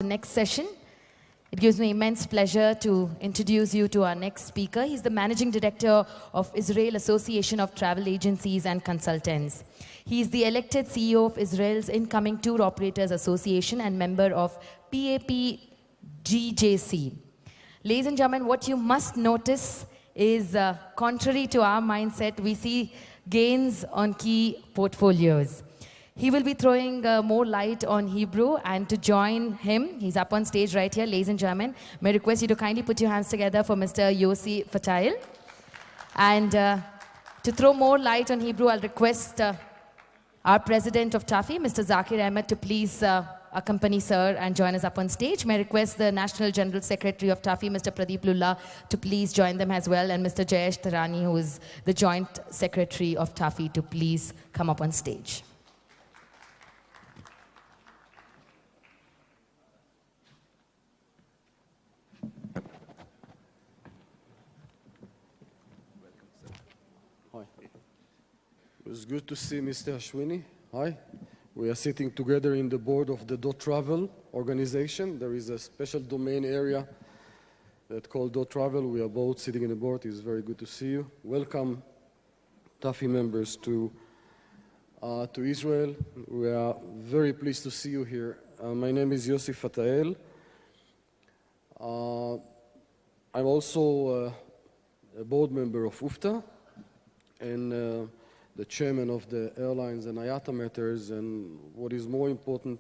the next session. It gives me immense pleasure to introduce you to our next speaker. He's the Managing Director of Israel Association of Travel Agencies and Consultants. He's the elected CEO of Israel's Incoming Tour Operators Association and member of PAPGJC. Ladies and gentlemen, what you must notice is, contrary to our mindset, we see gains on key portfolios. He will be throwing more light on Hebrew, and to join him, he's up on stage right here. Ladies and gentlemen, may I request you to kindly put your hands together for Mr. Yossi Fatael. And to throw more light on Hebrew, I'll request our president of TAFI, Mr. Zakir Ahmed, to please accompany sir and join us up on stage. May I request the National General Secretary of TAFI, Mr. Pradeep Lulla, to please join them as well, and Mr. Jayesh Tarani, who is the Joint Secretary of TAFI, to please come up on stage. It was good to see Mr. Ashwini. Hi. We are sitting together in the board of the .travel organization. There is a special domain area that's called .travel. We are both sitting in the board. It's very good to see you. Welcome, TAFI members, to Israel. We are very pleased to see you here. My name is Yossi Fatael. I'm also a board member of UFTA and the chairman of the airlines and IATA matters, and what is more important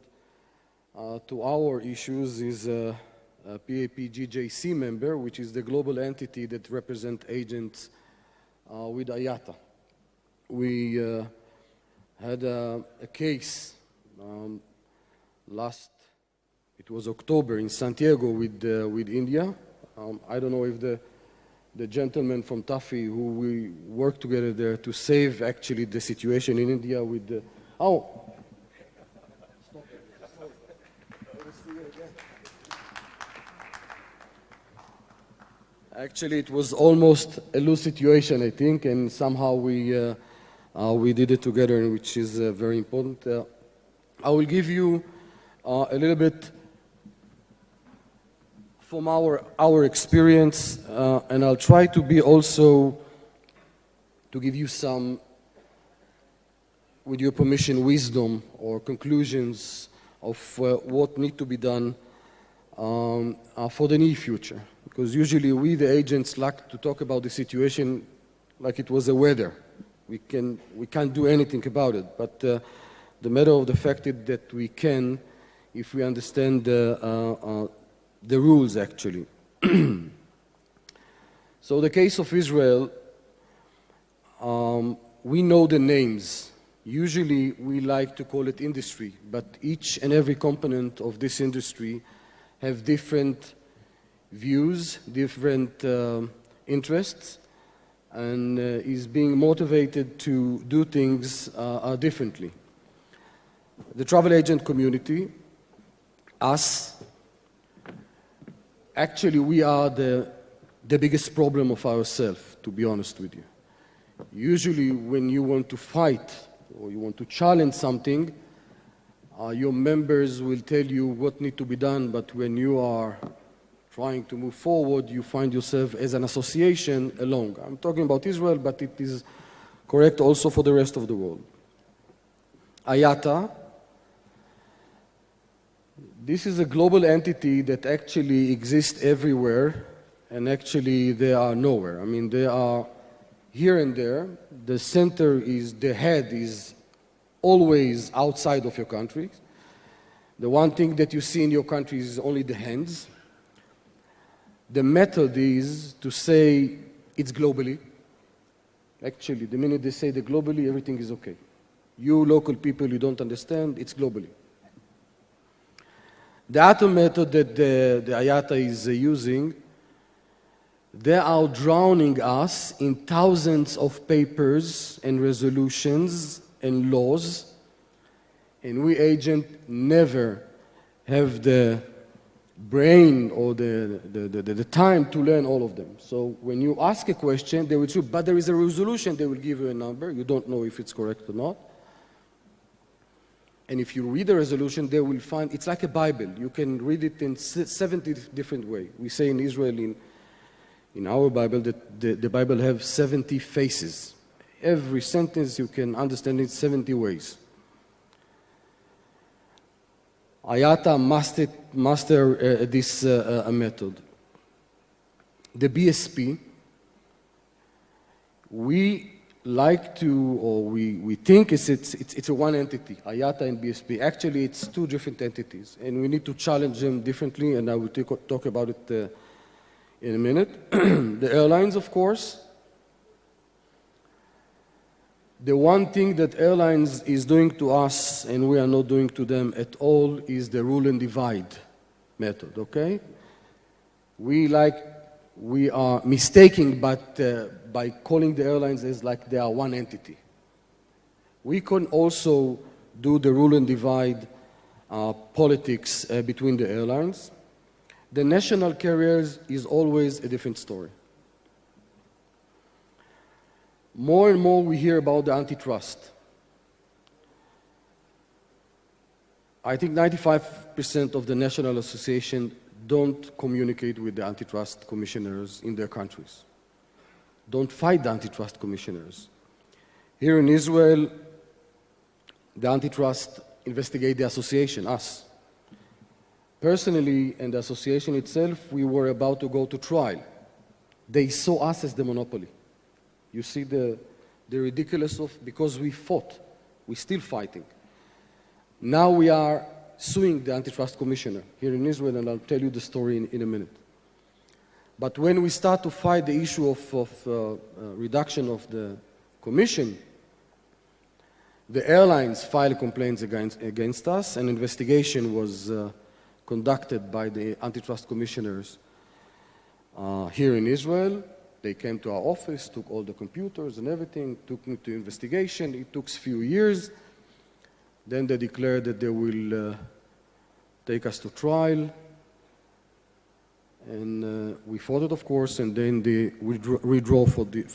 to our issues is a PAPGJC member, which is the global entity that represents agents with IATA. We had a case it was October in Santiago with India. I don't know if the gentleman from TAFI, who we worked together there to save actually the situation in India with the... Oh! Actually, it was almost a loose situation, I think, and somehow we did it together, which is very important. I will give you a little bit from our experience, and I'll try to be also to give you some, with your permission, wisdom or conclusions of what need to be done for the near future. Because usually we, the agents, like to talk about the situation like it was the weather. We can't do anything about it. But the matter of the fact is that we can, if we understand the rules, actually. So the case of Israel, we know the names. Usually we like to call it industry, but each and every component of this industry have different views, different interests, and is being motivated to do things differently. The travel agent community, us, actually, we are the biggest problem of ourselves, to be honest with you. Usually, when you want to fight or you want to challenge something, your members will tell you what needs to be done, but when you are trying to move forward, you find yourself as an association alone. I'm talking about Israel, but it is correct also for the rest of the world. IATA, this is a global entity that actually exists everywhere, and actually they are nowhere. I mean, they are here and there. The center the head is always outside of your country. The one thing that you see in your country is only the hands. The method is to say it's globally. Actually, the minute they say the globally, everything is okay. You local people, you don't understand, it's globally. The other method that the IATA is using, they are drowning us in thousands of papers and resolutions and laws, and we agents never have the brain or the time to learn all of them. So when you ask a question, they will say, but there is a resolution, they will give you a number. You don't know if it's correct or not. And if you read the resolution, they will find it's like a Bible. You can read it in 70 different ways. We say in Israel, in our Bible, that the Bible has 70 faces. Every sentence you can understand in 70 ways. IATA master this method. The BSP, we like to, or we think it's a one entity, IATA and BSP. Actually, it's two different entities, and we need to challenge them differently, and I will talk about it in a minute. The airlines, of course. The one thing that airlines is doing to us, and we are not doing to them at all, is the rule and divide method, okay? We are mistaking, but by calling the airlines as like they are one entity. We can also do the rule and divide politics between the airlines. The national carriers is always a different story. More and more we hear about the antitrust. I think 95% of the national association don't communicate with the antitrust commissioners in their countries. Don't fight the antitrust commissioners. Here in Israel, the antitrust investigate the association, us. Personally, and the association itself, we were about to go to trial. They saw us as the monopoly. You see the ridiculous of, because we fought, we're still fighting. Now we are suing the antitrust commissioner here in Israel, and I'll tell you the story in a minute. But when we start to fight the issue of reduction of the commission, the airlines filed complaints against us. An investigation was conducted by the antitrust commissioners here in Israel. They came to our office, took all the computers and everything, took me to investigation. It took a few years. Then they declared that they will take us to trial. And we fought it, of course, and then they withdraw for this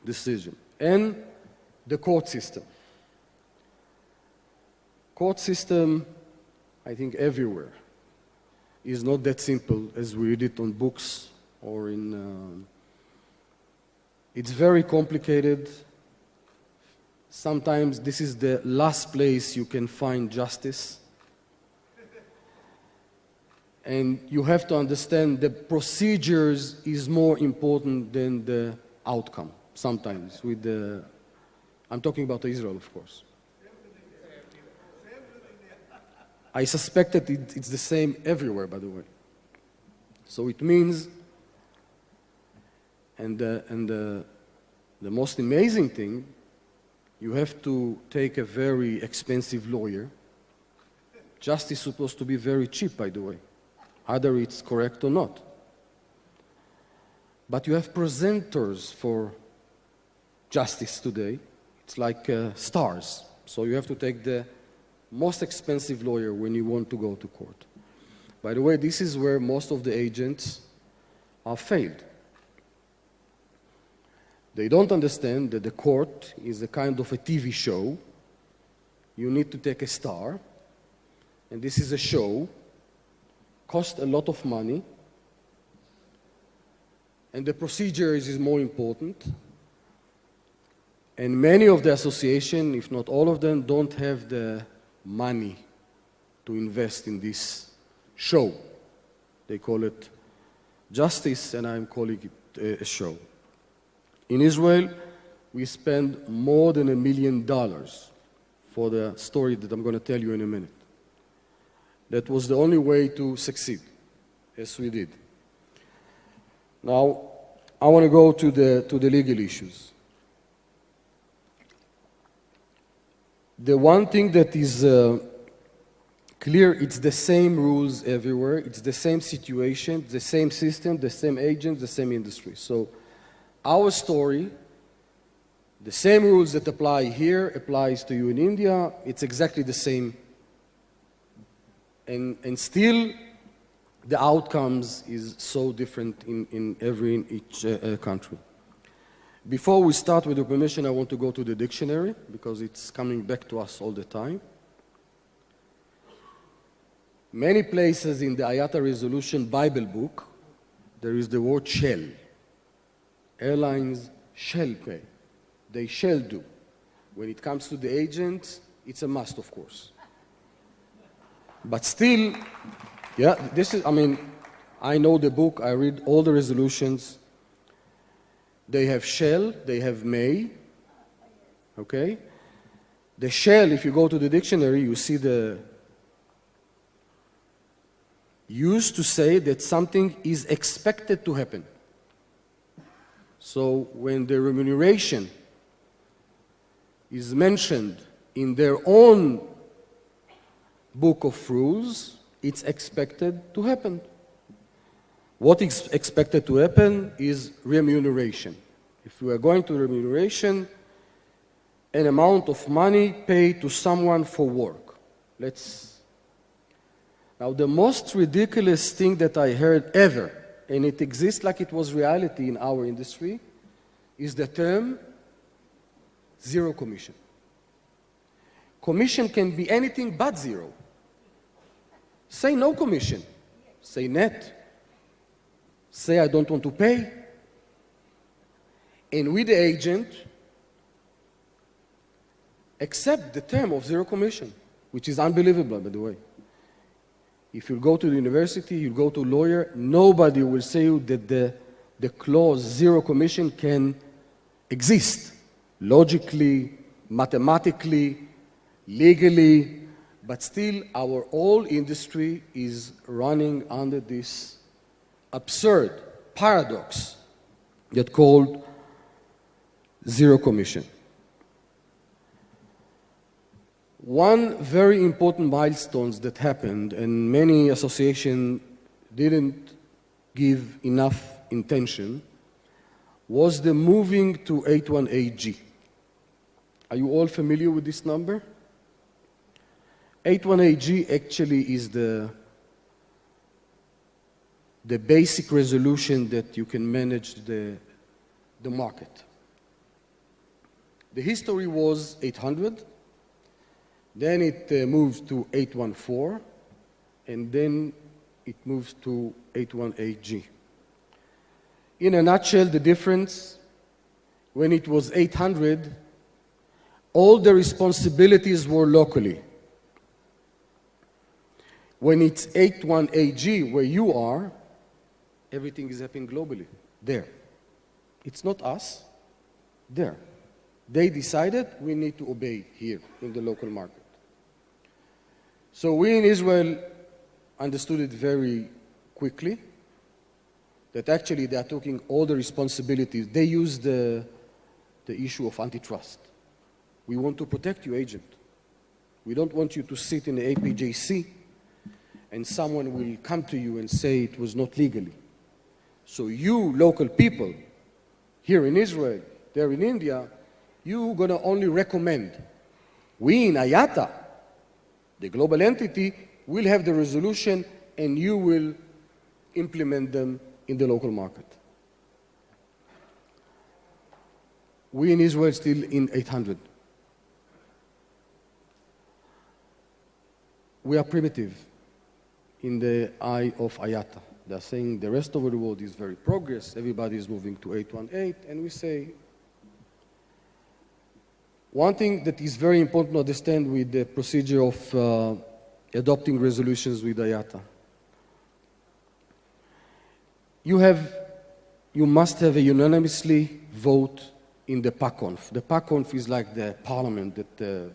decision. And the court system. Court system, I think everywhere, is not that simple as we read it on books or in... it's very complicated. Sometimes this is the last place you can find justice. And you have to understand the procedures is more important than the outcome, sometimes. I'm talking about Israel, of course. I suspect that it's the same everywhere, by the way. So it means, and the most amazing thing, you have to take a very expensive lawyer. Justice is supposed to be very cheap, by the way, either it's correct or not. But you have presenters for justice today. It's like stars. So you have to take the most expensive lawyer when you want to go to court. By the way, this is where most of the agents are failed. They don't understand that the court is a kind of a TV show. You need to take a star, and this is a show, costs a lot of money, and the procedures is more important. And many of the association, if not all of them, don't have the money to invest in this show. They call it justice, and I'm calling it a show. In Israel, we spend more than $1 million for the story that I'm going to tell you in a minute. That was the only way to succeed, as we did. Now, I want to go to the legal issues. The one thing that is clear, it's the same rules everywhere, it's the same situation, the same system, the same agents, the same industry. So our story, the same rules that apply here applies to you in India, it's exactly the same. And still, the outcomes is so different in each country. Before we start, with your permission, I want to go to the dictionary because it's coming back to us all the time. Many places in the IATA resolution Bible book, there is the word shall. Airlines shall pay. They shall do. When it comes to the agents, it's a must, of course. But still, yeah, I know the book, I read all the resolutions. They have shall, they have may, okay? The shall, if you go to the dictionary, you see the used to say that something is expected to happen. So when the remuneration is mentioned in their own book of rules, it's expected to happen. What is expected to happen is remuneration. If we are going to remuneration, an amount of money paid to someone for work. Now, the most ridiculous thing that I heard ever, and it exists like it was reality in our industry, is the term zero commission. Commission can be anything but zero. Say no commission. Say net. Say I don't want to pay. And we, the agent, accept the term of zero commission, which is unbelievable, by the way. If you go to the university, you go to a lawyer, nobody will say you that the clause zero commission can exist logically, mathematically, legally, but still our whole industry is running under this absurd paradox that called zero commission. One very important milestone that happened, and many associations didn't give enough intention, was the moving to 81AG. Are you all familiar with this number? 81AG actually is the basic resolution that you can manage the market. The history was 800. Then it moved to 814, and then it moved to 81AG. In a nutshell, the difference, when it was 800, all the responsibilities were locally. When it's 81AG, where you are, everything is happening globally, there. It's not us, there. They decided we need to obey here in the local market. So we in Israel understood it very quickly, that actually they are taking all the responsibilities. They use the issue of antitrust. We want to protect you, agent. We don't want you to sit in the APJC and someone will come to you and say it was not legally. So you, local people, here in Israel, there in India, you're going to only recommend. We in IATA, the global entity, will have the resolution and you will implement them in the local market. We in Israel still in 800. We are primitive in the eye of IATA. They're saying the rest of the world is very progress, everybody is moving to 818, and we say, one thing that is very important to understand with the procedure of adopting resolutions with IATA. You must have a unanimously vote in the PACONF. The PACONF is like the parliament that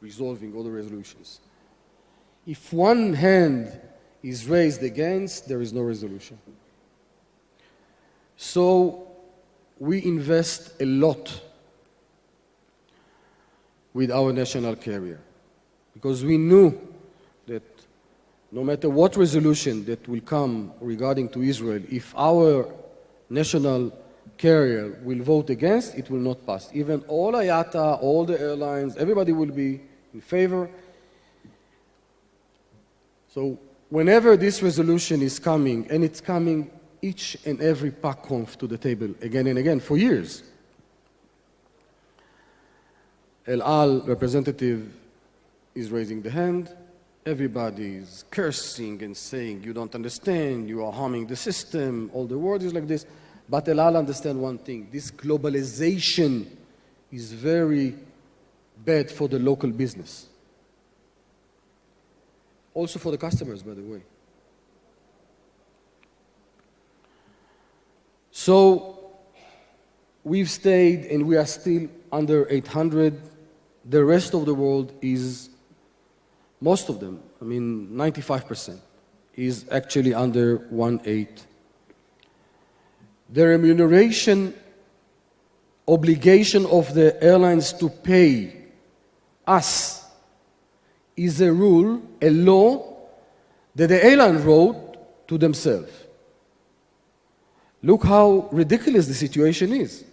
resolving all the resolutions. If one hand is raised against, there is no resolution. So we invest a lot with our national carrier, because we knew that no matter what resolution that will come regarding to Israel, if our national carrier will vote against, it will not pass. Even all IATA, all the airlines, everybody will be in favor. So whenever this resolution is coming, and it's coming each and every PACONF to the table again and again for years, El Al representative is raising the hand. Everybody is cursing and saying, you don't understand, you are harming the system, all the world is like this. But El Al understand one thing, this globalization is very bad for the local business. Also for the customers, by the way. So we've stayed and we are still under 800. The rest of the world is, most of them, I mean 95%, is actually under 1.8. The remuneration obligation of the airlines to pay us is a rule, a law that the airline wrote to themselves. Look how ridiculous the situation is.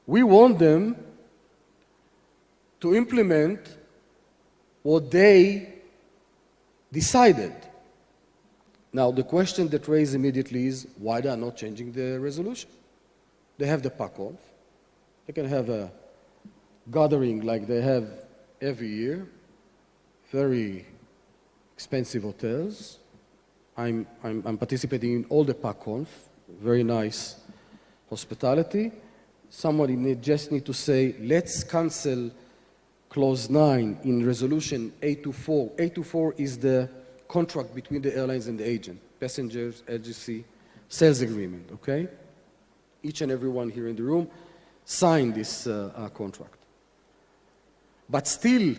We want them to implement what they decided. Now, the question that raised immediately is why they are not changing the resolution. They have the pack-off. They can have a gathering like they have every year, very expensive hotels. I'm participating in all the pack-off, very nice hospitality. Somebody just need to say, let's cancel clause 9 in resolution 824. 824 is the contract between the airlines and the agent, passengers, agency, sales agreement, okay? Each and every one here in the room signed this contract. But still,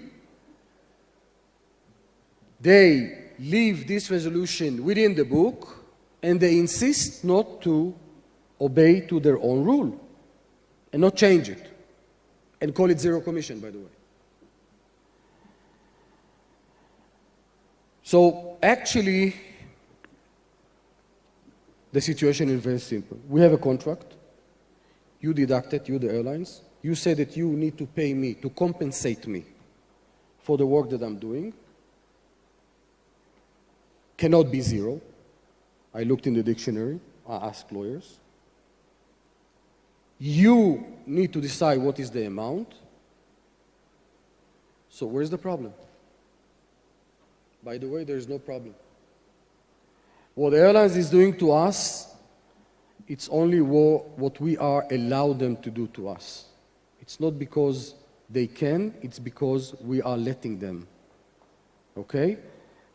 they leave this resolution within the book and they insist not to obey to their own rule and not change it and call it zero commission, by the way. So actually, the situation is very simple. We have a contract. You deduct it, you the airlines. You say that you need to pay me, to compensate me for the work that I'm doing. Cannot be zero. I looked in the dictionary. I asked lawyers. You need to decide what is the amount. So where's the problem? By the way, there is no problem. What the airlines is doing to us, it's only what we are allowed them to do to us. It's not because they can, it's because we are letting them. Okay?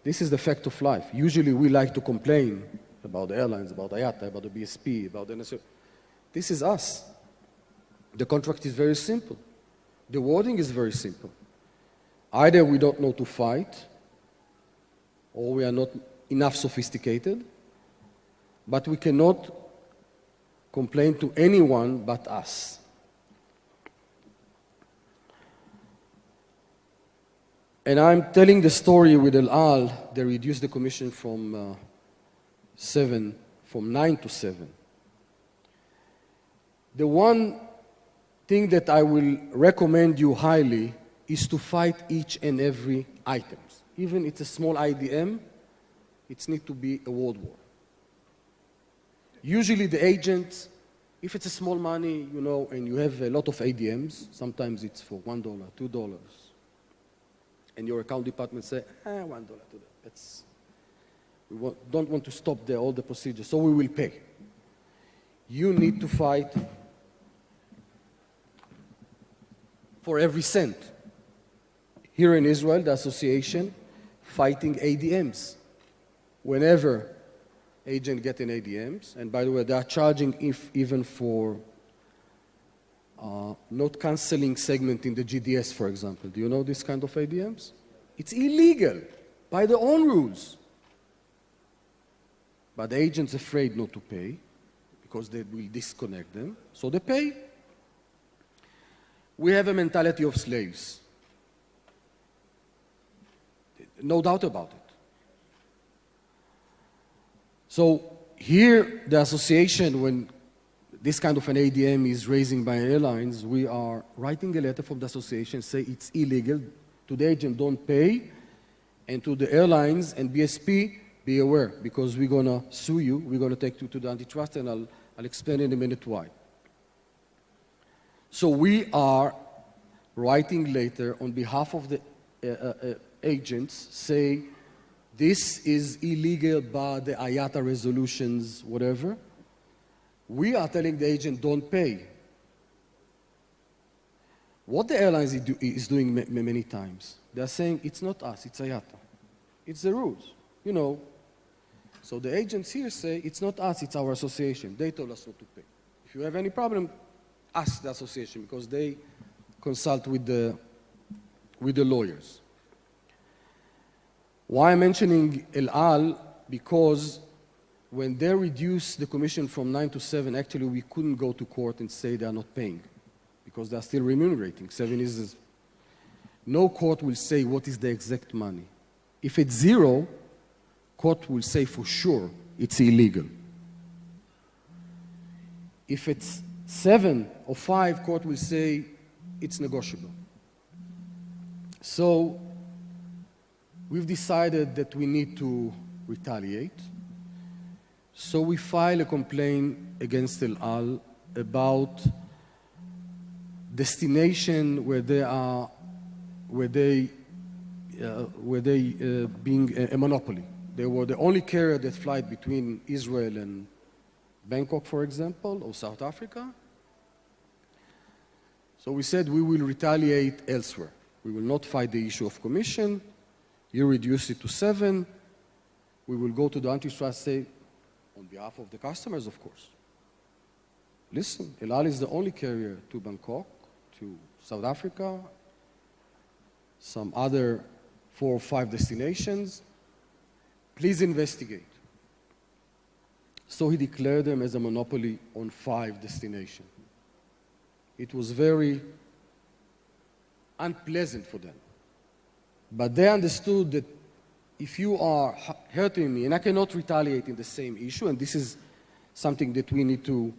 This is the fact of life. Usually we like to complain about the airlines, about IATA, about the BSP, about the NSO. This is us. The contract is very simple. The wording is very simple. Either we don't know to fight, or we are not enough sophisticated, but we cannot complain to anyone but us. And I'm telling the story with El Al. They reduced the commission from 9 to 7. The one thing that I will recommend you highly is to fight each and every item. Even it's a small IDM, it needs to be a world war. Usually the agent, if it's a small money, you know, and you have a lot of ADMs, sometimes it's for $1, $2, and your account department say, $1, $2. Don't want to stop all the procedures, so we will pay. You need to fight for every cent. Here in Israel, the association fighting ADMs. Whenever agents get in ADMs, and by the way, they are charging even for not canceling segment in the GDS, for example. Do you know this kind of ADMs? It's illegal by their own rules. But the agent's afraid not to pay because they will disconnect them, so they pay. We have a mentality of slaves. No doubt about it. So here, the association, when this kind of an ADM is raising by airlines, we are writing a letter from the association, say it's illegal, to the agent don't pay, and to the airlines and BSP, be aware, because we're going to sue you, we're going to take you to the antitrust, and I'll explain in a minute why. So we are writing later on behalf of the agents, say, this is illegal by the IATA resolutions, whatever. We are telling the agent, don't pay. What the airlines is doing many times, they're saying, it's not us, it's IATA. It's the rules, you know. So the agents here say, it's not us, it's our association. They told us not to pay. If you have any problem, ask the association, because they consult with the lawyers. Why I'm mentioning El Al? Because when they reduced the commission from 9 to 7, actually we couldn't go to court and say they are not paying, because they are still remunerating. 7 is, no court will say what is the exact money. If it's 0, court will say for sure it's illegal. If it's 7 or 5, court will say it's negotiable. So we've decided that we need to retaliate. So we file a complaint against El Al about destination where they being a monopoly. They were the only carrier that flight between Israel and Bangkok, for example, or South Africa. So we said we will retaliate elsewhere. We will not fight the issue of commission. You reduce it to 7. We will go to the antitrust, say, on behalf of the customers, of course. Listen, El Al is the only carrier to Bangkok, to South Africa, some other 4 or 5 destinations. Please investigate. So he declared them as a monopoly on 5 destinations. It was very unpleasant for them. But they understood that if you are hurting me, and I cannot retaliate in the same issue, and this is something that we need to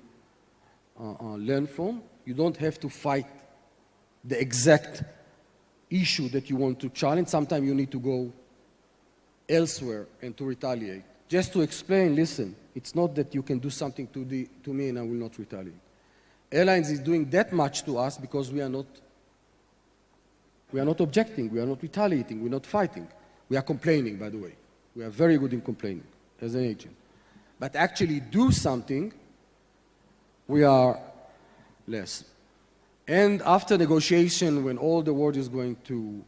learn from, you don't have to fight the exact issue that you want to challenge. Sometimes you need to go elsewhere and to retaliate. Just to explain, listen, it's not that you can do something to me and I will not retaliate. Airlines is doing that much to us because we are not objecting, we are not retaliating, we're not fighting. We are complaining, by the way. We are very good in complaining as an agent. But actually do something, we are less. And after negotiation, when all the world is going to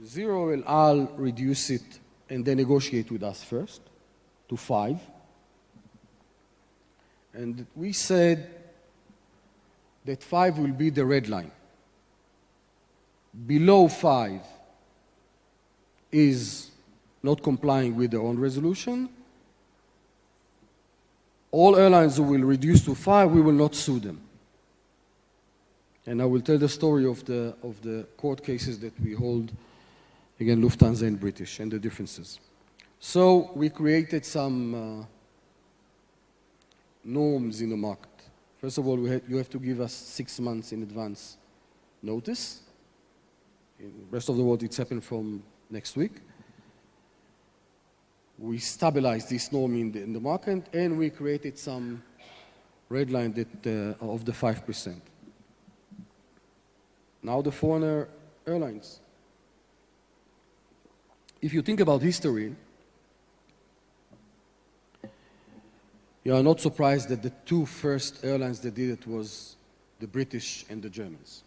0, I'll reduce it and then negotiate with us first to 5. And we said that 5 will be the red line. Below 5 is not complying with their own resolution. All airlines who will reduce to 5, we will not sue them. And I will tell the story of the court cases that we hold against Lufthansa and British and the differences. So we created some norms in the market. First of all, you have to give us 6 months in advance notice. In the rest of the world, it's happened from next week. We stabilized this norm in the market, and we created some red line that, of the 5%. Now the foreigner airlines. If you think about history, you are not surprised that the 2 first airlines that did it was the British and the Germans.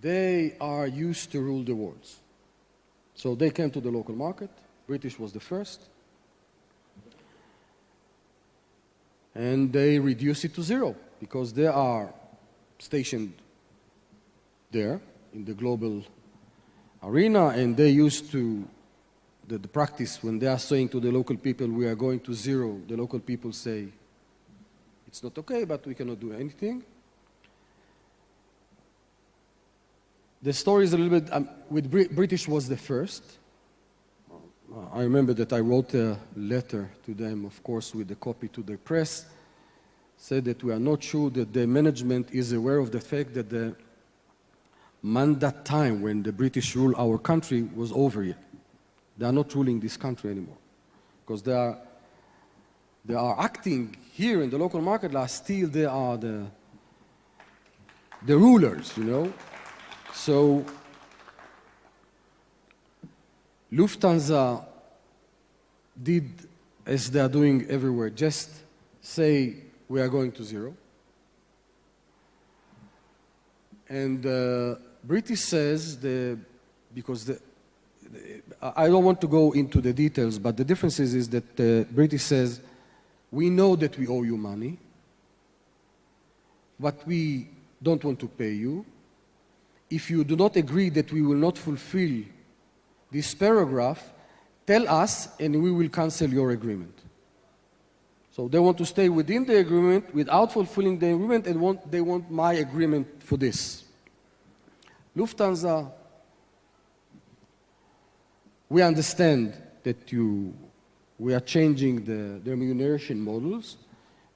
They are used to rule the world. So they came to the local market. British was the first. And they reduced it to 0 because they are stationed there in the global arena, and they used to the practice when they are saying to the local people, we are going to 0, the local people say, it's not okay, but we cannot do anything. The story is a little bit, with British was the first. I remember that I wrote a letter to them, of course, with the copy to the press, said that we are not sure that the management is aware of the fact that the mandate time when the British rule our country was over yet. They are not ruling this country anymore because they are acting here in the local market law. Still, they are the rulers, you know. So Lufthansa did, as they are doing everywhere, just say we are going to zero. And British says, I don't want to go into the details, but the difference is that British says, we know that we owe you money, but we don't want to pay you. If you do not agree that we will not fulfill this paragraph, tell us and we will cancel your agreement. So they want to stay within the agreement without fulfilling the agreement, and they want my agreement for this. Lufthansa, we understand that we are changing the remuneration models,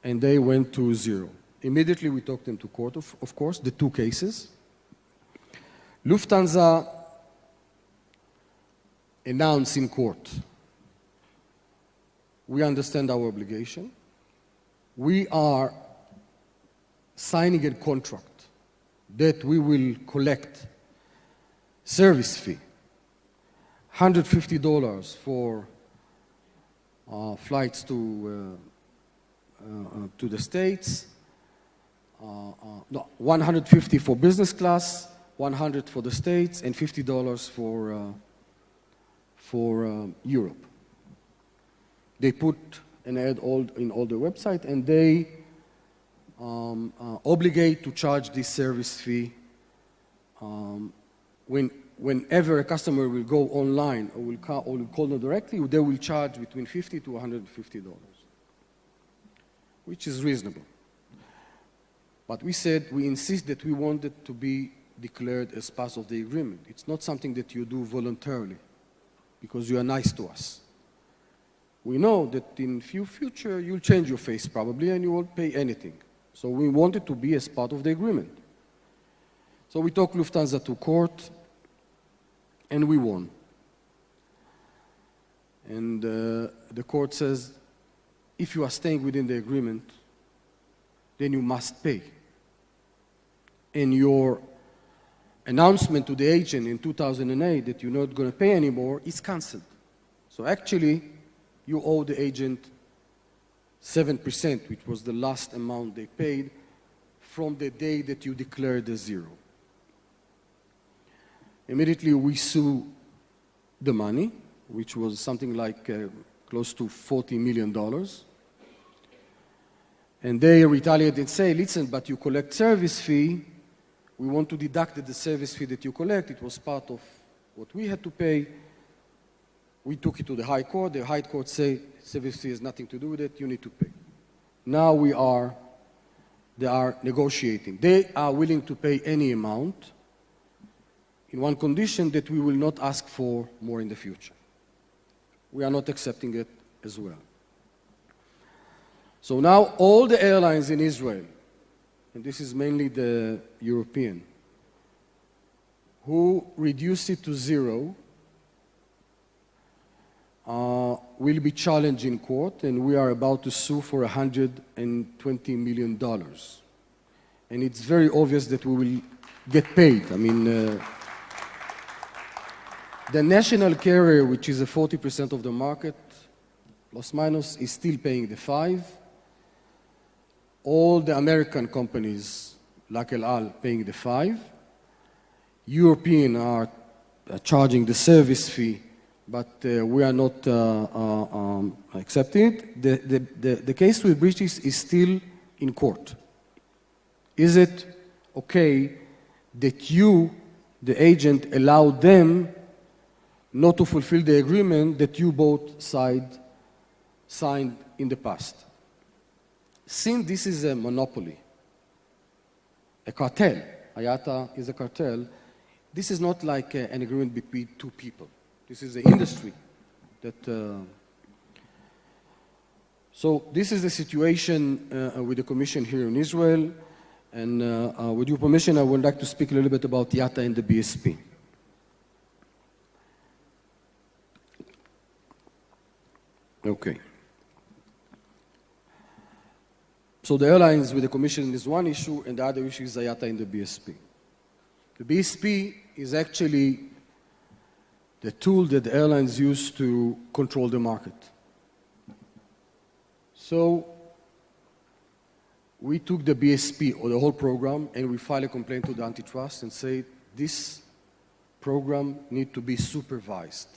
and they went to zero. Immediately we took them to court, of course, the two cases. Lufthansa announced in court, we understand our obligation. We are signing a contract that we will collect service fee, $150 for flights to the States, no, $150 for business class, $100 for the States, and $50 for Europe. They put an ad in all the website, and they obligate to charge this service fee whenever a customer will go online or will call them directly. They will charge between $50 to $150, which is reasonable. But we said we insist that we want it to be declared as part of the agreement. It's not something that you do voluntarily because you are nice to us. We know that in future you'll change your face probably and you won't pay anything. So we want it to be as part of the agreement. So we took Lufthansa to court and we won. And the court says, if you are staying within the agreement, then you must pay. And your announcement to the agent in 2008 that you're not going to pay anymore is canceled. So actually, you owe the agent 7%, which was the last amount they paid from the day that you declared the zero. Immediately, we sue the money, which was something like close to $40 million. And they retaliate and say, listen, but you collect service fee. We want to deduct the service fee that you collect. It was part of what we had to pay. We took it to the High Court. The High Court say service fee has nothing to do with it. You need to pay. Now they are negotiating. They are willing to pay any amount in one condition, that we will not ask for more in the future. We are not accepting it as well. So now all the airlines in Israel, and this is mainly the European, who reduce it to zero, will be challenged in court, and we are about to sue for $120 million. And it's very obvious that we will get paid. I mean, the national carrier, which is 40% of the market, plus minus, is still paying the 5%. All the American companies, like El Al, paying the 5%. European are charging the service fee, but we are not accepting it. The case with British is still in court. Is it okay that you, the agent, allow them not to fulfill the agreement that you both sides signed in the past? Since this is a monopoly, a cartel, IATA is a cartel, this is not like an agreement between two people. This is the industry that... So this is the situation with the Commission here in Israel, and with your permission, I would like to speak a little bit about IATA and the BSP. Okay. So the airlines with the commission is one issue, and the other issue is IATA in the BSP. The BSP is actually the tool that the airlines use to control the market. So we took the BSP, or the whole program, and we filed a complaint to the antitrust and say this program needs to be supervised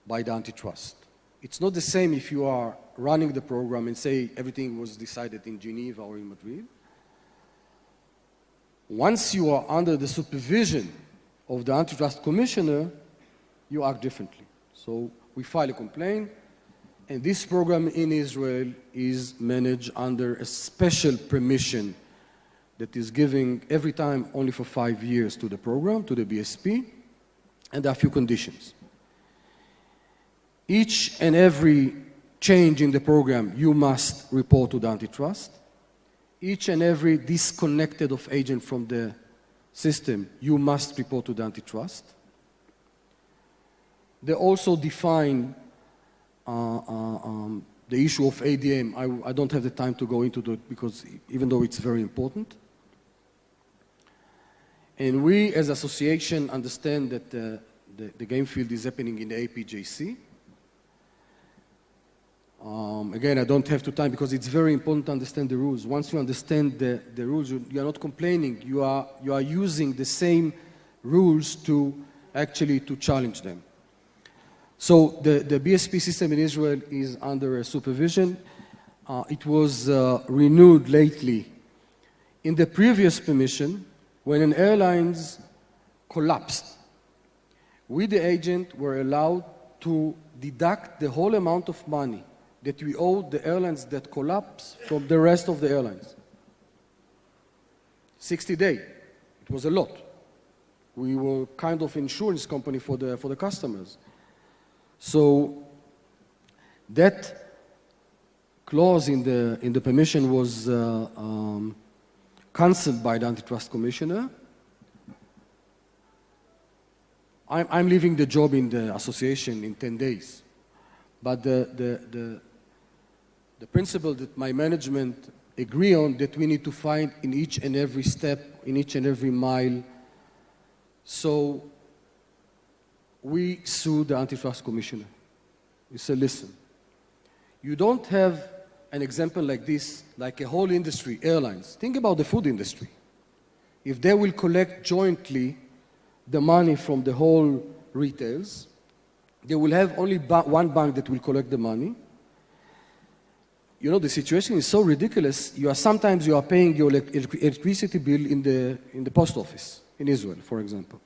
by the antitrust. It's not the same if you are running the program and say everything was decided in Geneva or in Madrid. Once you are under the supervision of the antitrust commissioner, you act differently. So we file a complaint, and this program in Israel is managed under a special permission that is giving every time only for 5 years to the program, to the BSP, and there are a few conditions. Each and every change in the program, you must report to the antitrust. Each and every disconnected of agent from the system, you must report to the antitrust. They also define the issue of ADM. I don't have the time to go into it because even though it's very important. And we as association understand that the game field is happening in the APJC. Again, I don't have time because it's very important to understand the rules. Once you understand the rules, you are not complaining. You are using the same rules to actually to challenge them. So the BSP system in Israel is under supervision. It was renewed lately. In the previous permission, when an airlines collapsed, we, the agent, were allowed to deduct the whole amount of money that we owed the airlines that collapsed from the rest of the airlines. 60 days. It was a lot. We were kind of insurance company for the customers. So that clause in the permission was cancelled by the antitrust commissioner. I'm leaving the job in the association in 10 days. But the principle that my management agree on, that we need to find in each and every step, in each and every mile. So we sued the antitrust commissioner. We said, listen, you don't have an example like this, like a whole industry, airlines. Think about the food industry. If they will collect jointly the money from the whole retails, they will have only one bank that will collect the money. You know, the situation is so ridiculous. Sometimes you are paying your electricity bill in the post office in Israel, for example.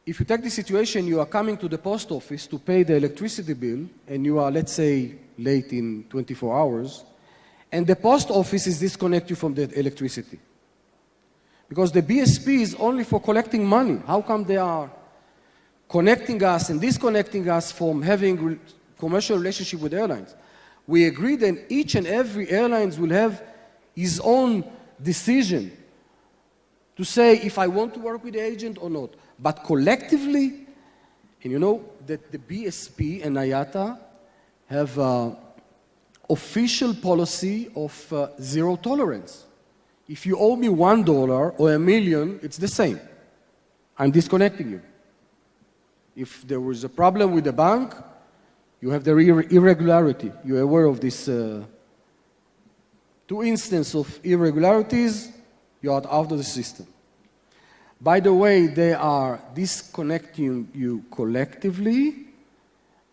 If you take the situation, you are coming to the post office to pay the electricity bill, and you are, let's say, late in 24 hours, and the post office is disconnect you from the electricity. Because the BSP is only for collecting money. How come they are connecting us and disconnecting us from having commercial relationship with airlines? We agree that each and every airlines will have his own decision to say if I want to work with the agent or not. But collectively, and you know that the BSP and IATA have an official policy of zero tolerance. If you owe me $1 or $1 million, it's the same. I'm disconnecting you. If there was a problem with the bank, you have the irregularity. You're aware of this 2 instances of irregularities, you are out of the system. By the way, they are disconnecting you collectively,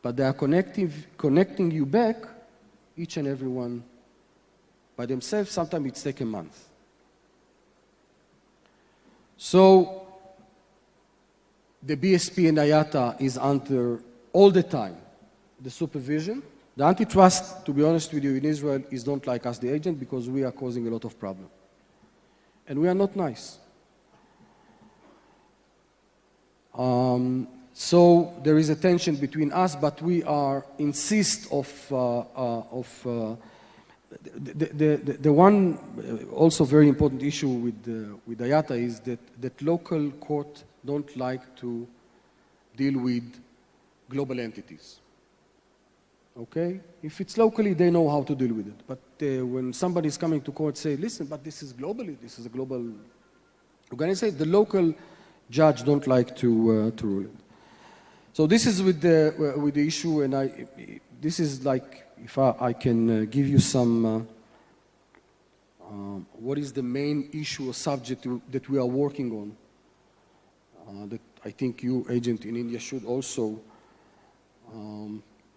but they are connecting you back, each and every one by themselves. Sometimes it's take a month. So the BSP and IATA is under all the time the supervision. The antitrust, to be honest with you, in Israel is don't like us, the agent, because we are causing a lot of problem. And we are not nice. So there is a tension between us, but we are insist of the one also very important issue with IATA is that local court don't like to deal with global entities. okay? If it's locally, they know how to deal with it. But when somebody is coming to court, say, listen, but this is globally, this is a global organization, the local judge don't like to rule it. So this is with the issue, and this is like, if I can give you some, what is the main issue or subject that we are working on, that I think you, agent in India, should also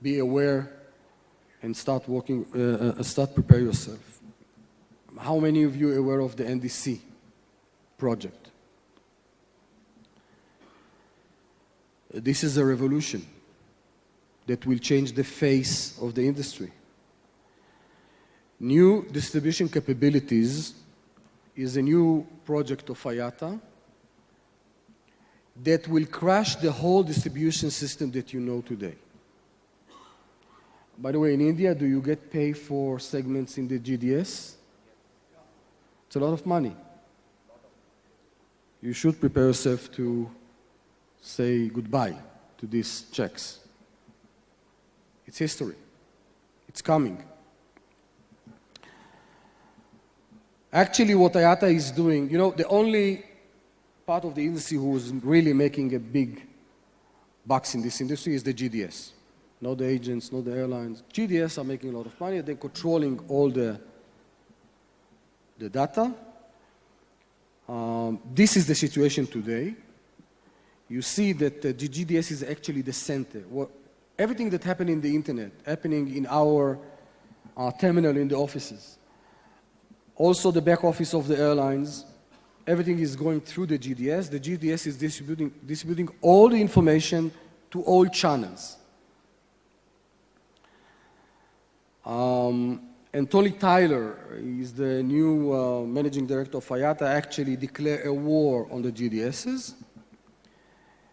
be aware and start working, prepare yourself. How many of you are aware of the NDC project? This is a revolution that will change the face of the industry. New distribution capabilities is a new project of IATA that will crash the whole distribution system that you know today. By the way, in India, do you get paid for segments in the GDS? It's a lot of money. You should prepare yourself to say goodbye to these checks. It's history. It's coming. Actually, what IATA is doing, you know, the only part of the industry who is really making a big bucks in this industry is the GDS. Not the agents, not the airlines. GDS are making a lot of money. They're controlling all the data. This is the situation today. You see that the GDS is actually the center. Everything that happened in the internet, happening in our terminal in the offices, also the back office of the airlines, everything is going through the GDS. The GDS is distributing all the information to all channels. And Tolly Tyler is the new managing director of IATA, actually declared a war on the GDSs.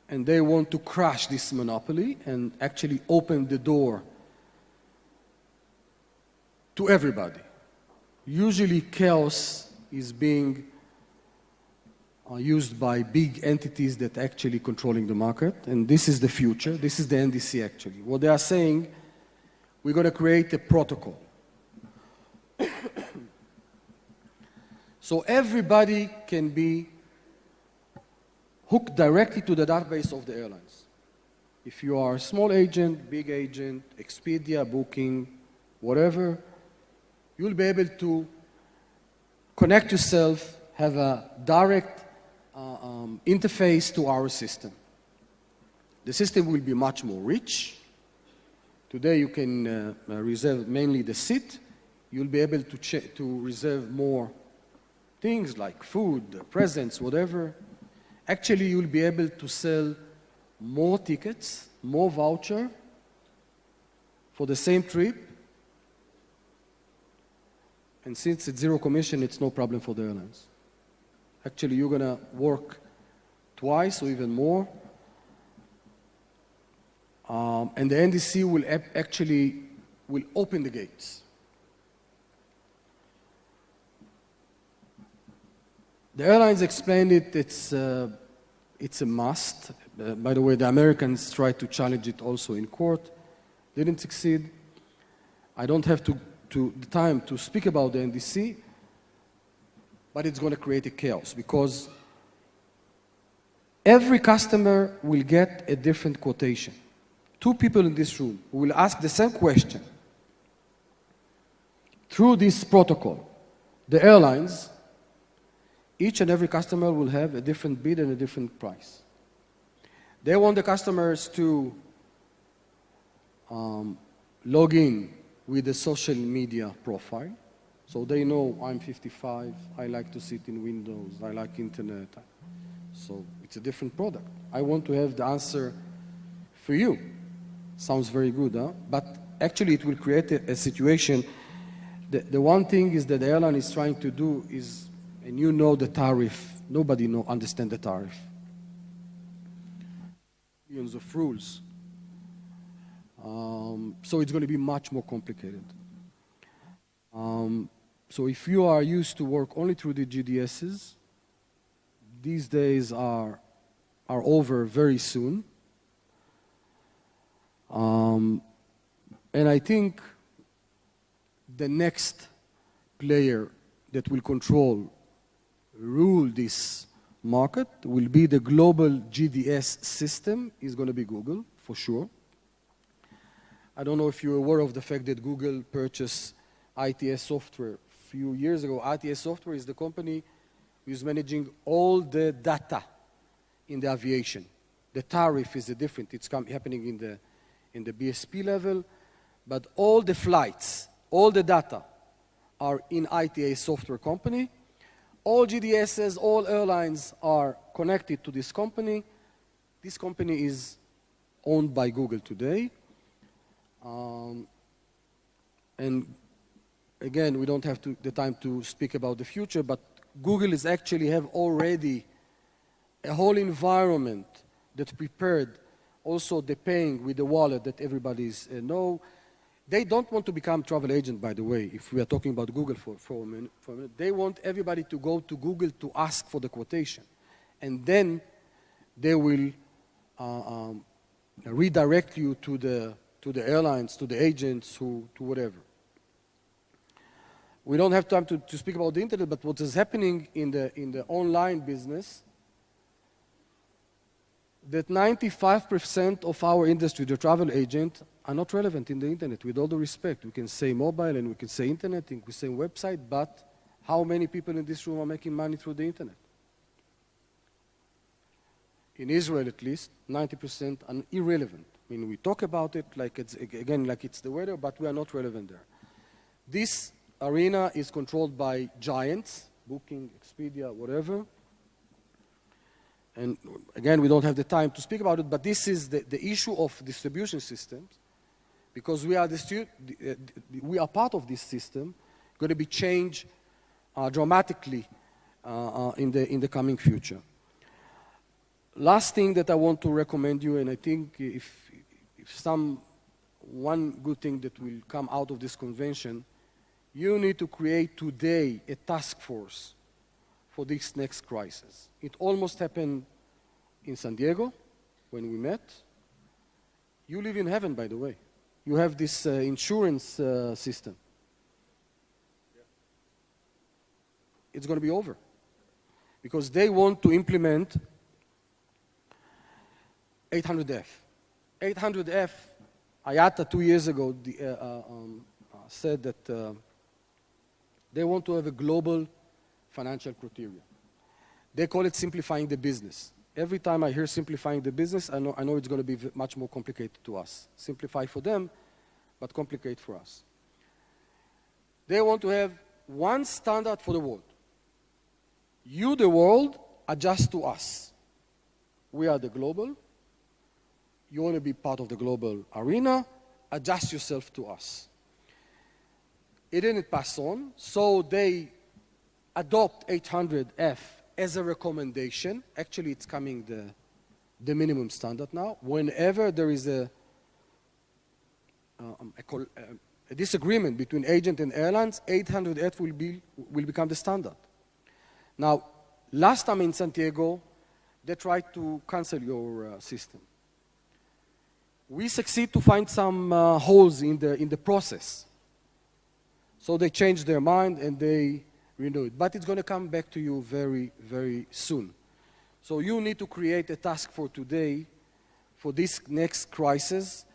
And they want to crush this monopoly and actually open the door to everybody. Usually chaos is being used by big entities that are actually controlling the market, and this is the future. This is the NDC actually. What they are saying, we're going to create a protocol. So everybody can be hooked directly to the database of the airlines. If you are a small agent, big agent, Expedia, Booking, whatever, you'll be able to connect yourself, have a direct interface to our system. The system will be much more rich. Today you can reserve mainly the seat. You'll be able to reserve more things like food, presents, whatever. Actually, you'll be able to sell more tickets, more voucher for the same trip. And since it's zero commission, it's no problem for the airlines. Actually, you're going to work twice or even more. And the NDC will actually open the gates. The airlines explained it, it's a must. By the way, the Americans tried to challenge it also in court. Didn't succeed. I don't have the time to speak about the NDC, but it's going to create a chaos because every customer will get a different quotation. Two people in this room who will ask the same question through this protocol. The airlines, each and every customer will have a different bid and a different price. They want the customers to log in with a social media profile. So they know I'm 55, I like to sit in Windows, I like internet. So it's a different product. I want to have the answer for you. Sounds very good, huh? But actually it will create a situation. The one thing is that the airline is trying to do is, and you know the tariff, nobody understands the tariff. Millions of rules. So it's going to be much more complicated. So if you are used to work only through the GDSs, these days are over very soon. And I think the next player that will rule this market will be the global GDS system, is going to be Google, for sure. I don't know if you're aware of the fact that Google purchased ITS Software a few years ago. ITS Software is the company who is managing all the data in the aviation. The tariff is different. It's happening in the BSP level, but all the flights, all the data are in ITA Software company. All GDSs, all airlines are connected to this company. This company is owned by Google today. And again, we don't have the time to speak about the future, but Google is actually have already a whole environment that's prepared, also the paying with the wallet that everybody's know. They don't want to become travel agent, by the way, if we are talking about Google for a minute. They want everybody to go to Google to ask for the quotation. And then they will redirect you to the airlines, to the agents, to whatever. We don't have time to speak about the internet, but what is happening in the online business, that 95% of our industry, the travel agent, are not relevant in the internet. With all the respect, we can say mobile and we can say internet and we can say website, but how many people in this room are making money through the internet? In Israel, at least, 90% are irrelevant. I mean, we talk about it like it's, again, like it's the weather, but we are not relevant there. This arena is controlled by giants, Booking, Expedia, whatever. And again, we don't have the time to speak about it, but this is the issue of distribution systems, because we are part of this system, going to be changed dramatically in the coming future. Last thing that I want to recommend you, and I think if one good thing that will come out of this convention, you need to create today a task force for this next crisis. It almost happened in San Diego when we met. You live in heaven, by the way. You have this insurance system. It's going to be over because they want to implement 800F. 800F, IATA 2 years ago said that they want to have a global financial criteria. They call it simplifying the business. Every time I hear simplifying the business, I know it's going to be much more complicated to us. Simplify for them, but complicate for us. They want to have one standard for the world. You, the world, adjust to us. We are the global. You want to be part of the global arena, adjust yourself to us. It didn't pass on, so they adopt 800F as a recommendation. Actually, it's coming the minimum standard now. Whenever there is a disagreement between agent and airlines, 800F will become the standard. Now, last time in San Diego, they tried to cancel your system. We succeed to find some holes in the process. So they changed their mind and they renew it. But it's going to come back to you very, very soon. So you need to create a task for today, for this next crisis,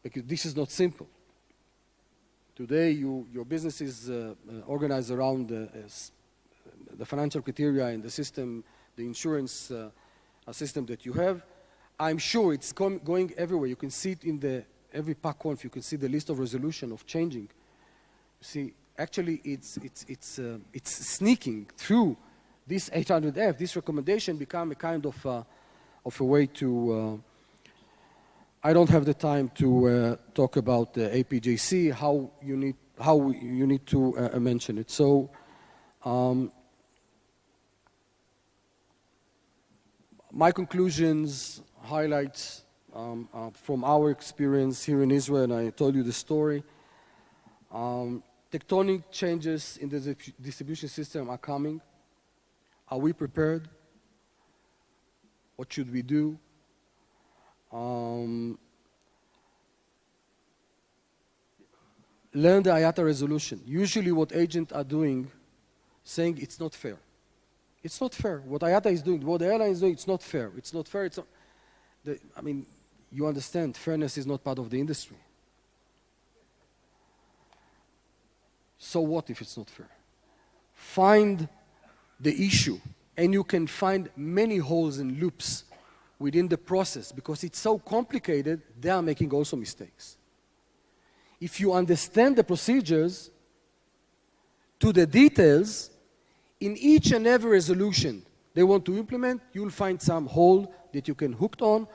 because this is not simple. Today, your business is organized around the financial criteria and the system, the insurance system that you have. I'm sure it's going everywhere. You can see it in every PAC-Conf. You can see the list of resolution of changing. See, actually, it's sneaking through this 800F. This recommendation become a kind of a way to. I don't have the time to talk about the APJC. How you need to mention it. So. My conclusions, highlights from our experience here in Israel, and I told you the story. Tectonic changes in the distribution system are coming. Are we prepared? What should we do? learn the IATA resolution. Usually what agents are doing, saying it's not fair. It's not fair. What IATA is doing, what the airline is doing, it's not fair. It's not fair. It's not, I mean, you understand, fairness is not part of the industry. So what if it's not fair? Find the issue, and you can find many holes and loops within the process because it's so complicated, they are making also mistakes. If you understand the procedures to the details, in each and every resolution they want to implement, you'll find some hole that you can hook on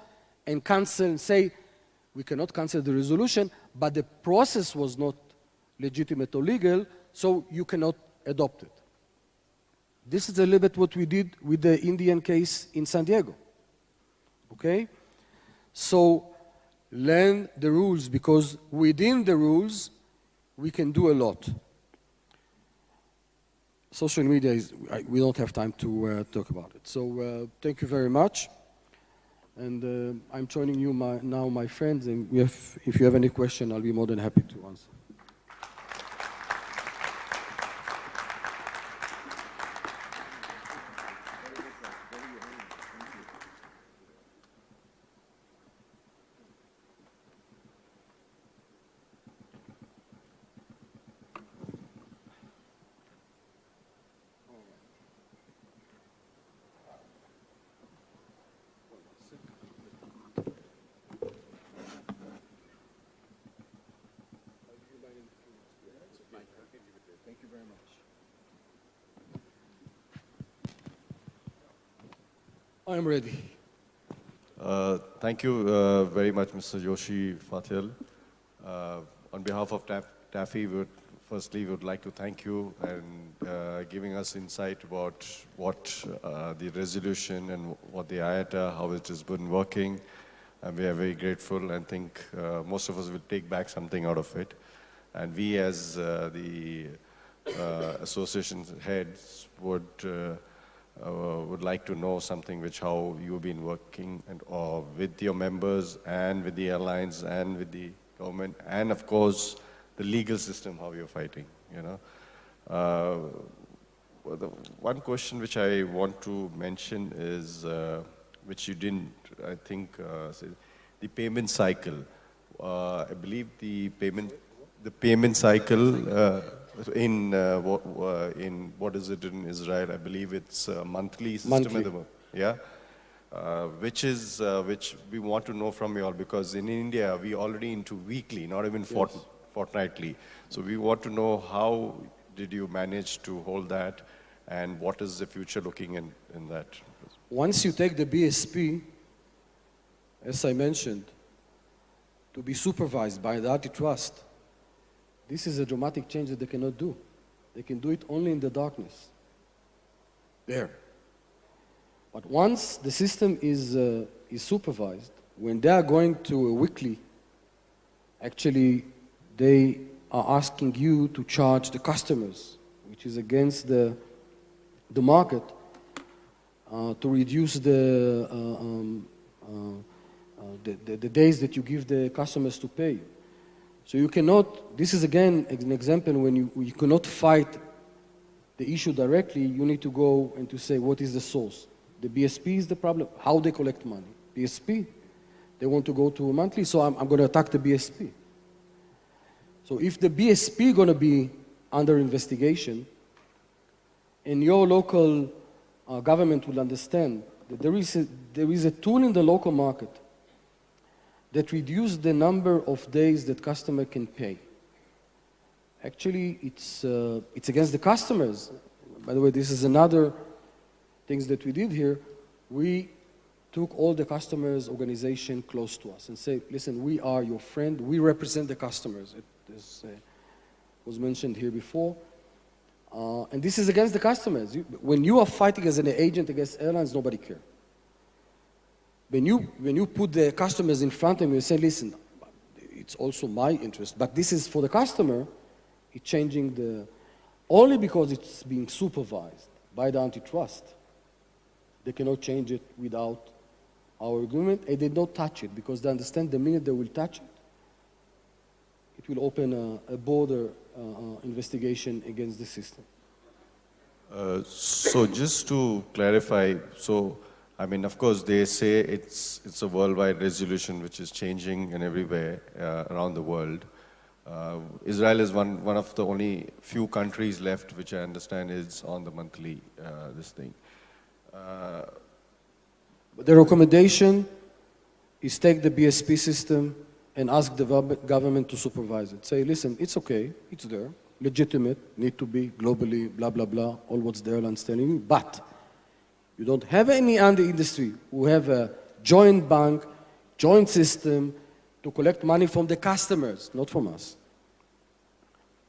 and cancel and say, we cannot cancel the resolution, but the process was not legitimate or legal, so you cannot adopt it. This is a little bit what we did with the Indian case in San Diego. Okay? So learn the rules, because within the rules we can do a lot. Social media is, we don't have time to talk about it. So thank you very much. And I'm joining you now, my friends, and if you have any question, I'll be more than happy to answer. Thank you very much. I'm ready. Thank you very much, Mr. Yossi Fatael. On behalf of TAFI, firstly, we would like to thank you and giving us insight about what the resolution and what the IATA, how it has been working. And we are very grateful and think most of us will take back something out of it. And we as the association heads would like to know something which how you've been working and with your members and with the airlines and with the government and of course the legal system, how you're fighting, you know. The one question which I want to mention is, which you didn't, I think, say, the payment cycle. I believe the payment cycle in what is it in Israel? I believe it's a monthly system. Monthly. At the moment. Yeah. Which we want to know from you all, because in India we already into weekly, not even fortnightly. So we want to know how did you manage to hold that, and what is the future looking in that? Once you take the BSP, as I mentioned, to be supervised by the antitrust, this is a dramatic change that they cannot do. They can do it only in the darkness. There. But once the system is supervised, when they are going to a weekly, actually they are asking you to charge the customers, which is against the market, to reduce the days that you give the customers to pay. So you cannot, this is again an example when you cannot fight the issue directly, you need to go and to say what is the source. The BSP is the problem, how they collect money. BSP, they want to go to a monthly, so I'm going to attack the BSP. So if the BSP going to be under investigation, and your local government will understand that there is a tool in the local market that reduces the number of days that customer can pay. Actually, it's against the customers. By the way, this is another things that we did here. We took all the customers' organization close to us and say, listen, we are your friend. We represent the customers. It was mentioned here before. And this is against the customers. When you are fighting as an agent against airlines, nobody cares. When you put the customers in front of you and say, listen, it's also my interest, but this is for the customer, it's changing only because it's being supervised by the antitrust. They cannot change it without our agreement, and they don't touch it because they understand the minute they will touch it, it it will open a border investigation against the system. So just to clarify, so I mean, of course, they say it's a worldwide resolution which is changing in everywhere around the world. Israel is one of the only few countries left, which I understand is on the monthly this thing. But the recommendation is take the BSP system and ask the government to supervise it. Say, listen, it's okay, it's there, legitimate, need to be globally, blah, blah, blah, all what's the airline's telling you, but you don't have any other industry who have a joint bank, joint system to collect money from the customers, not from us.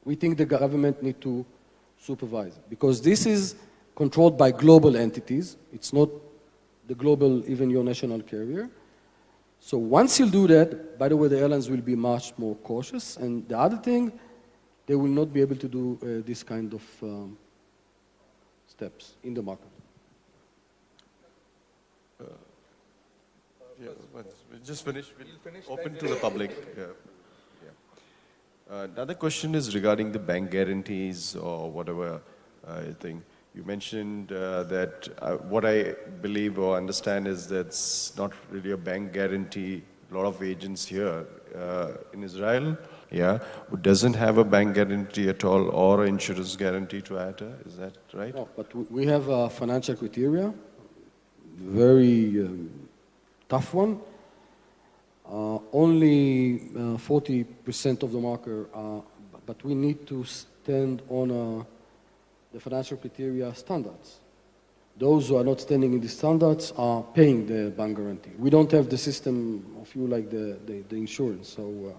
We think the government need to supervise it because this is controlled by global entities. It's not the global, even your national carrier. So once you do that, by the way, the airlines will be much more cautious. And the other thing, they will not be able to do this kind of steps in the market. Yeah, we'll just finish. We'll finish. Open to the public. Yeah. Another question is regarding the bank guarantees or whatever thing. You mentioned that what I believe or understand is that's not really a bank guarantee. A lot of agents here in Israel, yeah, who doesn't have a bank guarantee at all or insurance guarantee to IATA. Is that right? No, but we have a financial criteria, very tough one. Only 40% of the market, but we need to stand on the financial criteria standards. Those who are not standing in the standards are paying the bank guarantee. We don't have the system of you like the insurance. So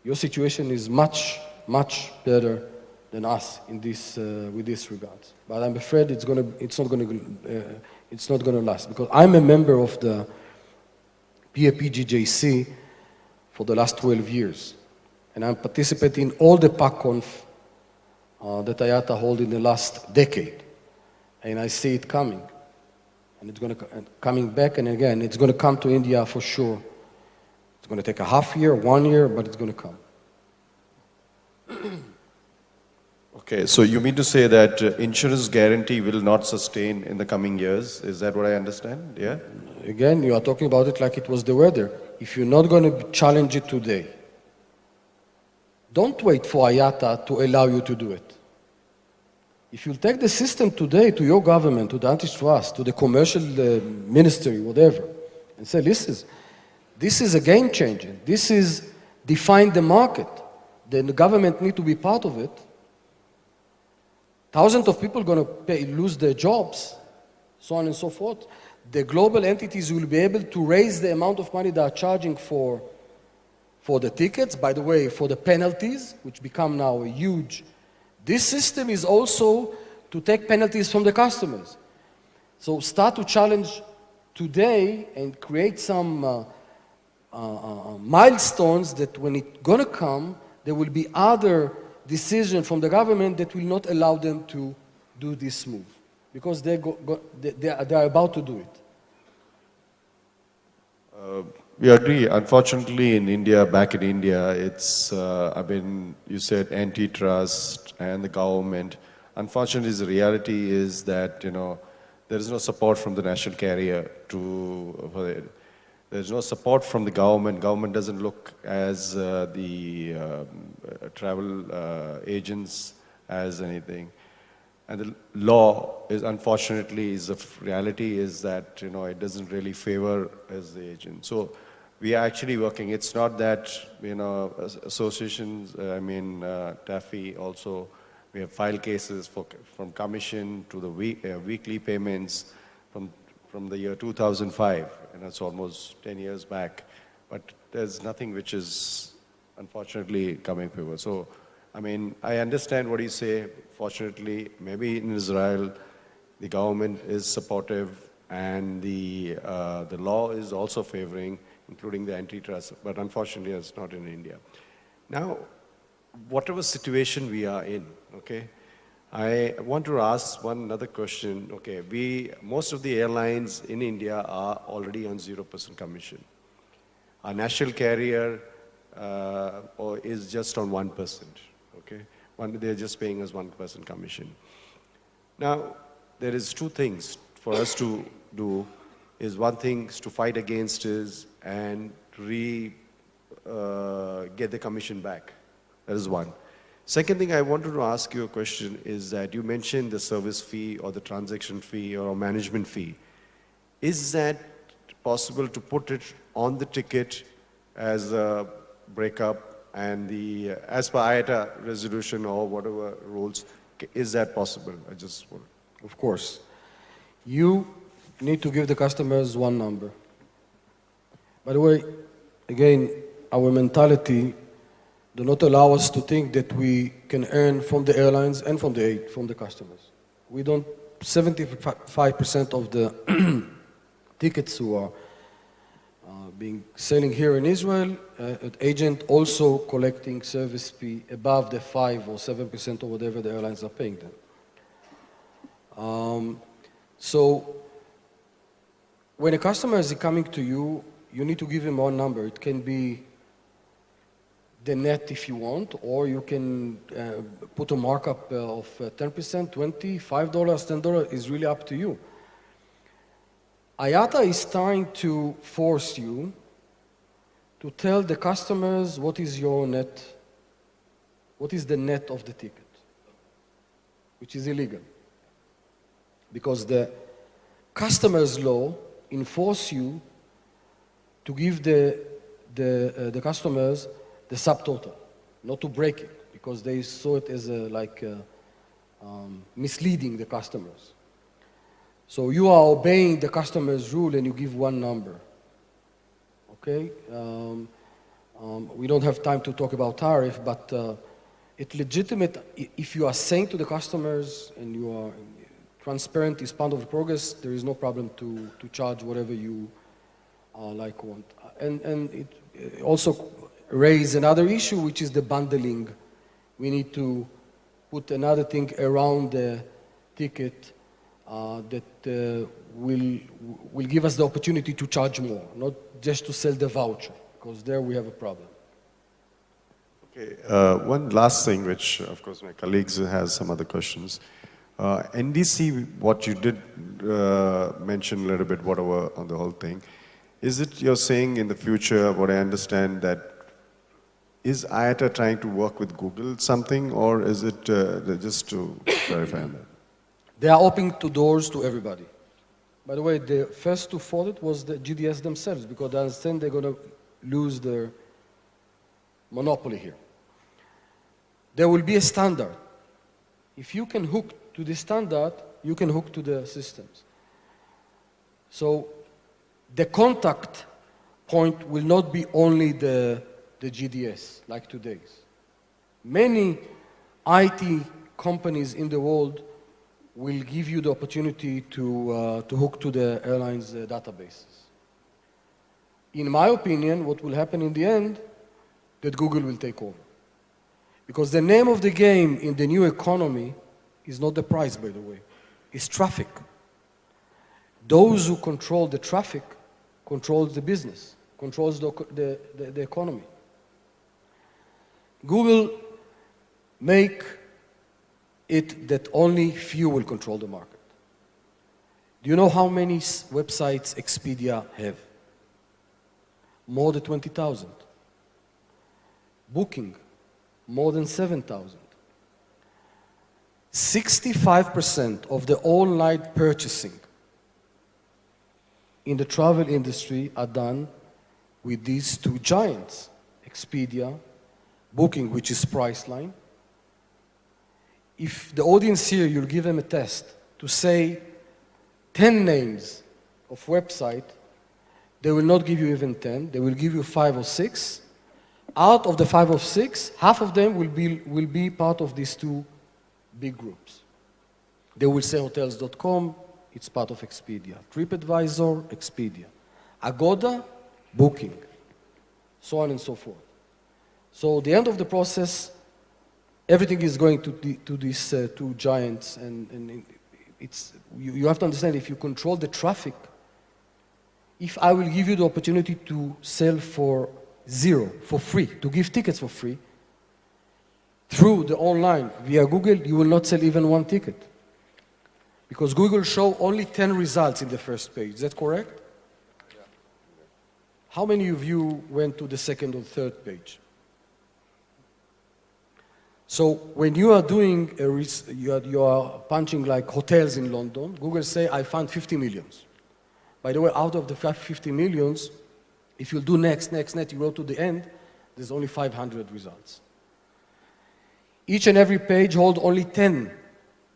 your situation is much, much better than us in this, with this regards. But I'm afraid it's not gonna last because I'm a member of the PAPGJC for the last 12 years. And I'm participating in all the PACCONF that IATA hold in the last decade. And I see it coming. And it's coming back, and again, it's going to come to India for sure. It's going to take a half year, 1 year, but it's going to come. Okay, so you mean to say that insurance guarantee will not sustain in the coming years? Is that what I understand? Yeah? Again, you are talking about it like it was the weather. If you're not going to challenge it today, don't wait for IATA to allow you to do it. If you take the system today to your government, to the antitrust, to the commercial ministry, whatever, and say, this is a game changer. This is define the market. Then the government need to be part of it. Thousands of people are going to lose their jobs, so on and so forth. The global entities will be able to raise the amount of money they are charging for the tickets, by the way, for the penalties, which become now huge. This system is also to take penalties from the customers. So start to challenge today and create some milestones that when it's going to come, there will be other decisions from the government that will not allow them to do this move. Because they are about to do it. We agree. Unfortunately, in India, back in India, it's, I mean, you said antitrust and the government. Unfortunately, the reality is that, you know, there is no support from the national carrier there's no support from the government. Government doesn't look as the travel agents as anything. And the law is, unfortunately, the reality is that, you know, it doesn't really favor as the agent. So we are actually working. It's not that, you know, associations, TAFI also, we have filed cases from commission to the weekly payments from the year 2005, and that's almost 10 years back. But there's nothing which is, unfortunately, coming forward. So, I mean, I understand what you say. Fortunately, maybe in Israel, the government is supportive and the law is also favoring, including the antitrust, but unfortunately, it's not in India. Now, whatever situation we are in, okay, I want to ask another question. Okay, most of the airlines in India are already on 0% commission. Our national carrier or is just on 1%, okay? They're just paying us 1% commission. Now, there is two things for us to do. Is one thing is to fight against is and get the commission back. That is one. Second thing I wanted to ask you a question is that you mentioned the service fee or the transaction fee or management fee. Is that possible to put it on the ticket as a breakup and as per IATA resolution or whatever rules, is that possible? I just want. Of course. You need to give the customers one number. By the way, again, our mentality do not allow us to think that we can earn from the airlines and from the customers. We don't, 75% of the tickets who are being selling here in Israel, an agent also collecting service fee above the 5 or 7% or whatever the airlines are paying them. So when a customer is coming to you, you need to give him one number. It can be the net if you want, or you can put a markup of 10%, 20, $5, $10, is really up to you. IATA is trying to force you to tell the customers what is your net, what is the net of the ticket, which is illegal. Because the customer's law enforce you to give the customers the subtotal, not to break it, because they saw it as misleading the customers. So you are obeying the customer's rule and you give one number, okay? We don't have time to talk about tariff, but it's legitimate if you are saying to the customers and you are transparent is part of the progress, there is no problem to charge whatever you want. And it also raise another issue, which is the bundling. We need to put another thing around the ticket that will give us the opportunity to charge more, not just to sell the voucher, because there we have a problem. Okay, one last thing, which of course my colleagues has some other questions. NDC, what you did mention a little bit, whatever on the whole thing, is it you're saying in the future, what I understand, that is IATA trying to work with Google something, or is it just to clarify on that? They are opening doors to everybody. By the way, the first to fall it was the GDS themselves, because they understand they're going to lose their monopoly here. There will be a standard. If you can hook to the standard, you can hook to the systems. So the contact point will not be only the GDS, like today's. Many IT companies in the world will give you the opportunity to hook to the airlines' databases. In my opinion, what will happen in the end, that Google will take over. Because the name of the game in the new economy is not the price, by the way, it's traffic. Those who control the traffic controls the business, controls the economy. Google make it that only few will control the market. Do you know how many websites Expedia have? More than 20,000. Booking, more than 7,000. 65% of the online purchasing in the travel industry are done with these two giants, Expedia, Booking, which is Priceline. If the audience here, you'll give them a test to say 10 names of website, they will not give you even 10, they will give you 5 or 6. Out of the 5 or 6, half of them will be part of these two big groups. They will say hotels.com, it's part of Expedia. TripAdvisor, Expedia. Agoda, Booking. So on and so forth. So the end of the process, everything is going to these two giants, and you have to understand, if you control the traffic, if I will give you the opportunity to sell for zero, for free, to give tickets for free, through the online, via Google, you will not sell even one ticket. Because Google show only 10 results in the first page. Is that correct? Yeah. How many of you went to the second or third page? So when you are doing, you are punching like hotels in London, Google say, I found 50 millions. By the way, out of the 50 millions, if you do next, you go to the end, there's only 500 results. Each and every page hold only 10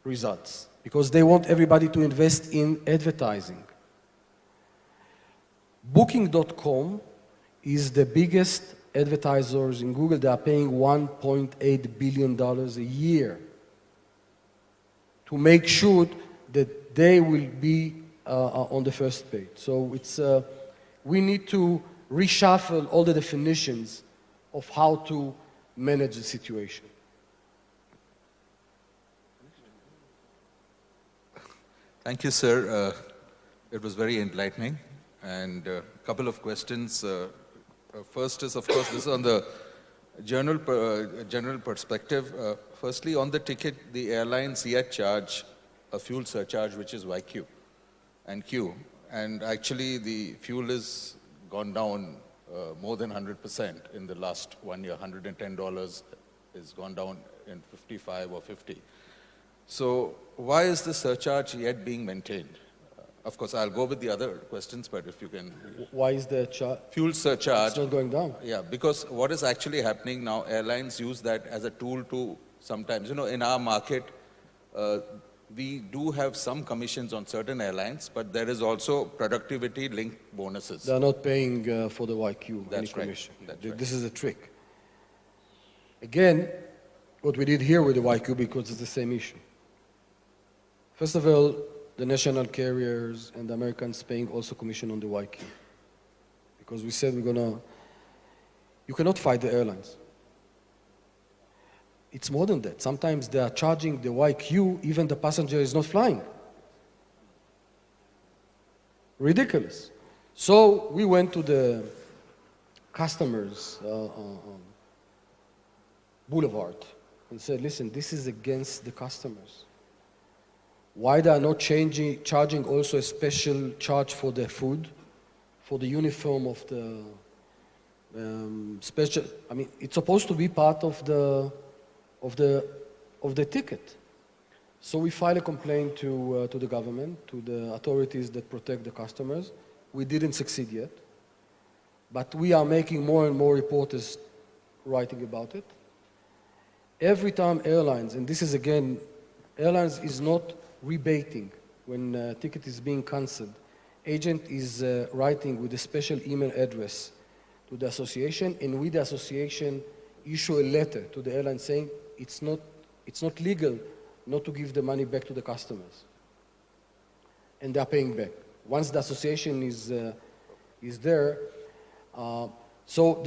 results because they want everybody to invest in advertising. Booking.com is the biggest advertisers in Google. They are paying $1.8 billion a year to make sure that they will be on the first page. So it's, we need to reshuffle all the definitions of how to manage the situation. Thank you, sir. It was very enlightening. And a couple of questions. First is, of course, this is on the general perspective. Firstly, on the ticket, the airlines yet charge a fuel surcharge, which is YQ and Q. And actually, the fuel has gone down more than 100% in the last 1 year. $110 has gone down in 55 or 50. So why is the surcharge yet being maintained? Of course, I'll go with the other questions, but if you can... Why is the fuel surcharge... It's not going down. Yeah, because what is actually happening now, airlines use that as a tool to sometimes, in our market, we do have some commissions on certain airlines, but there is also productivity-linked bonuses. They're not paying for the YQ, That's any commission. Right. That's right. This is a trick. Again, what we did here with the YQ, because it's the same issue. First of all, the national carriers and the Americans paying also commission on the YQ. Because we said you cannot fight the airlines. It's more than that. Sometimes they are charging the YQ, even the passenger is not flying. Ridiculous. So we went to the customers boulevard and said, listen, this is against the customers. Why they are not charging also a special charge for the food, for the uniform of the special, I mean, it's supposed to be part of the ticket. So we filed a complaint to the government, to the authorities that protect the customers. We didn't succeed yet, but we are making more and more reporters writing about it. Every time airlines, and this is again, airlines is not rebating when a ticket is being cancelled. Agent is writing with a special email address to the association, and with the association issue a letter to the airline saying it's not legal not to give the money back to the customers. And they are paying back. Once the association is there, so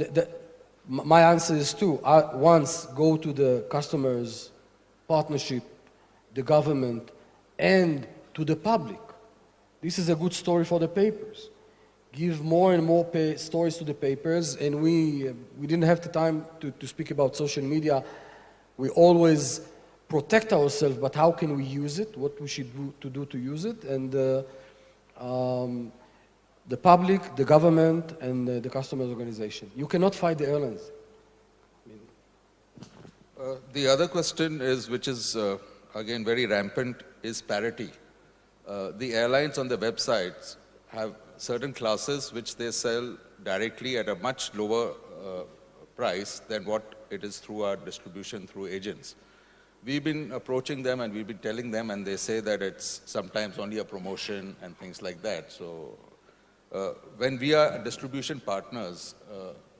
my answer is two. Once go to the customers, partnership, the government, and to the public. This is a good story for the papers. Give more and more stories to the papers, and we didn't have the time to speak about social media. We always protect ourselves, but how can we use it? What we should do to use it? And the public, the government, and the customers organization. You cannot fight the airlines. The other question is, which is again very rampant, is parity. The airlines on the websites have certain classes which they sell directly at a much lower price than what it is through our distribution through agents. We've been approaching them and we've been telling them, and they say that it's sometimes only a promotion and things like that. So when we are distribution partners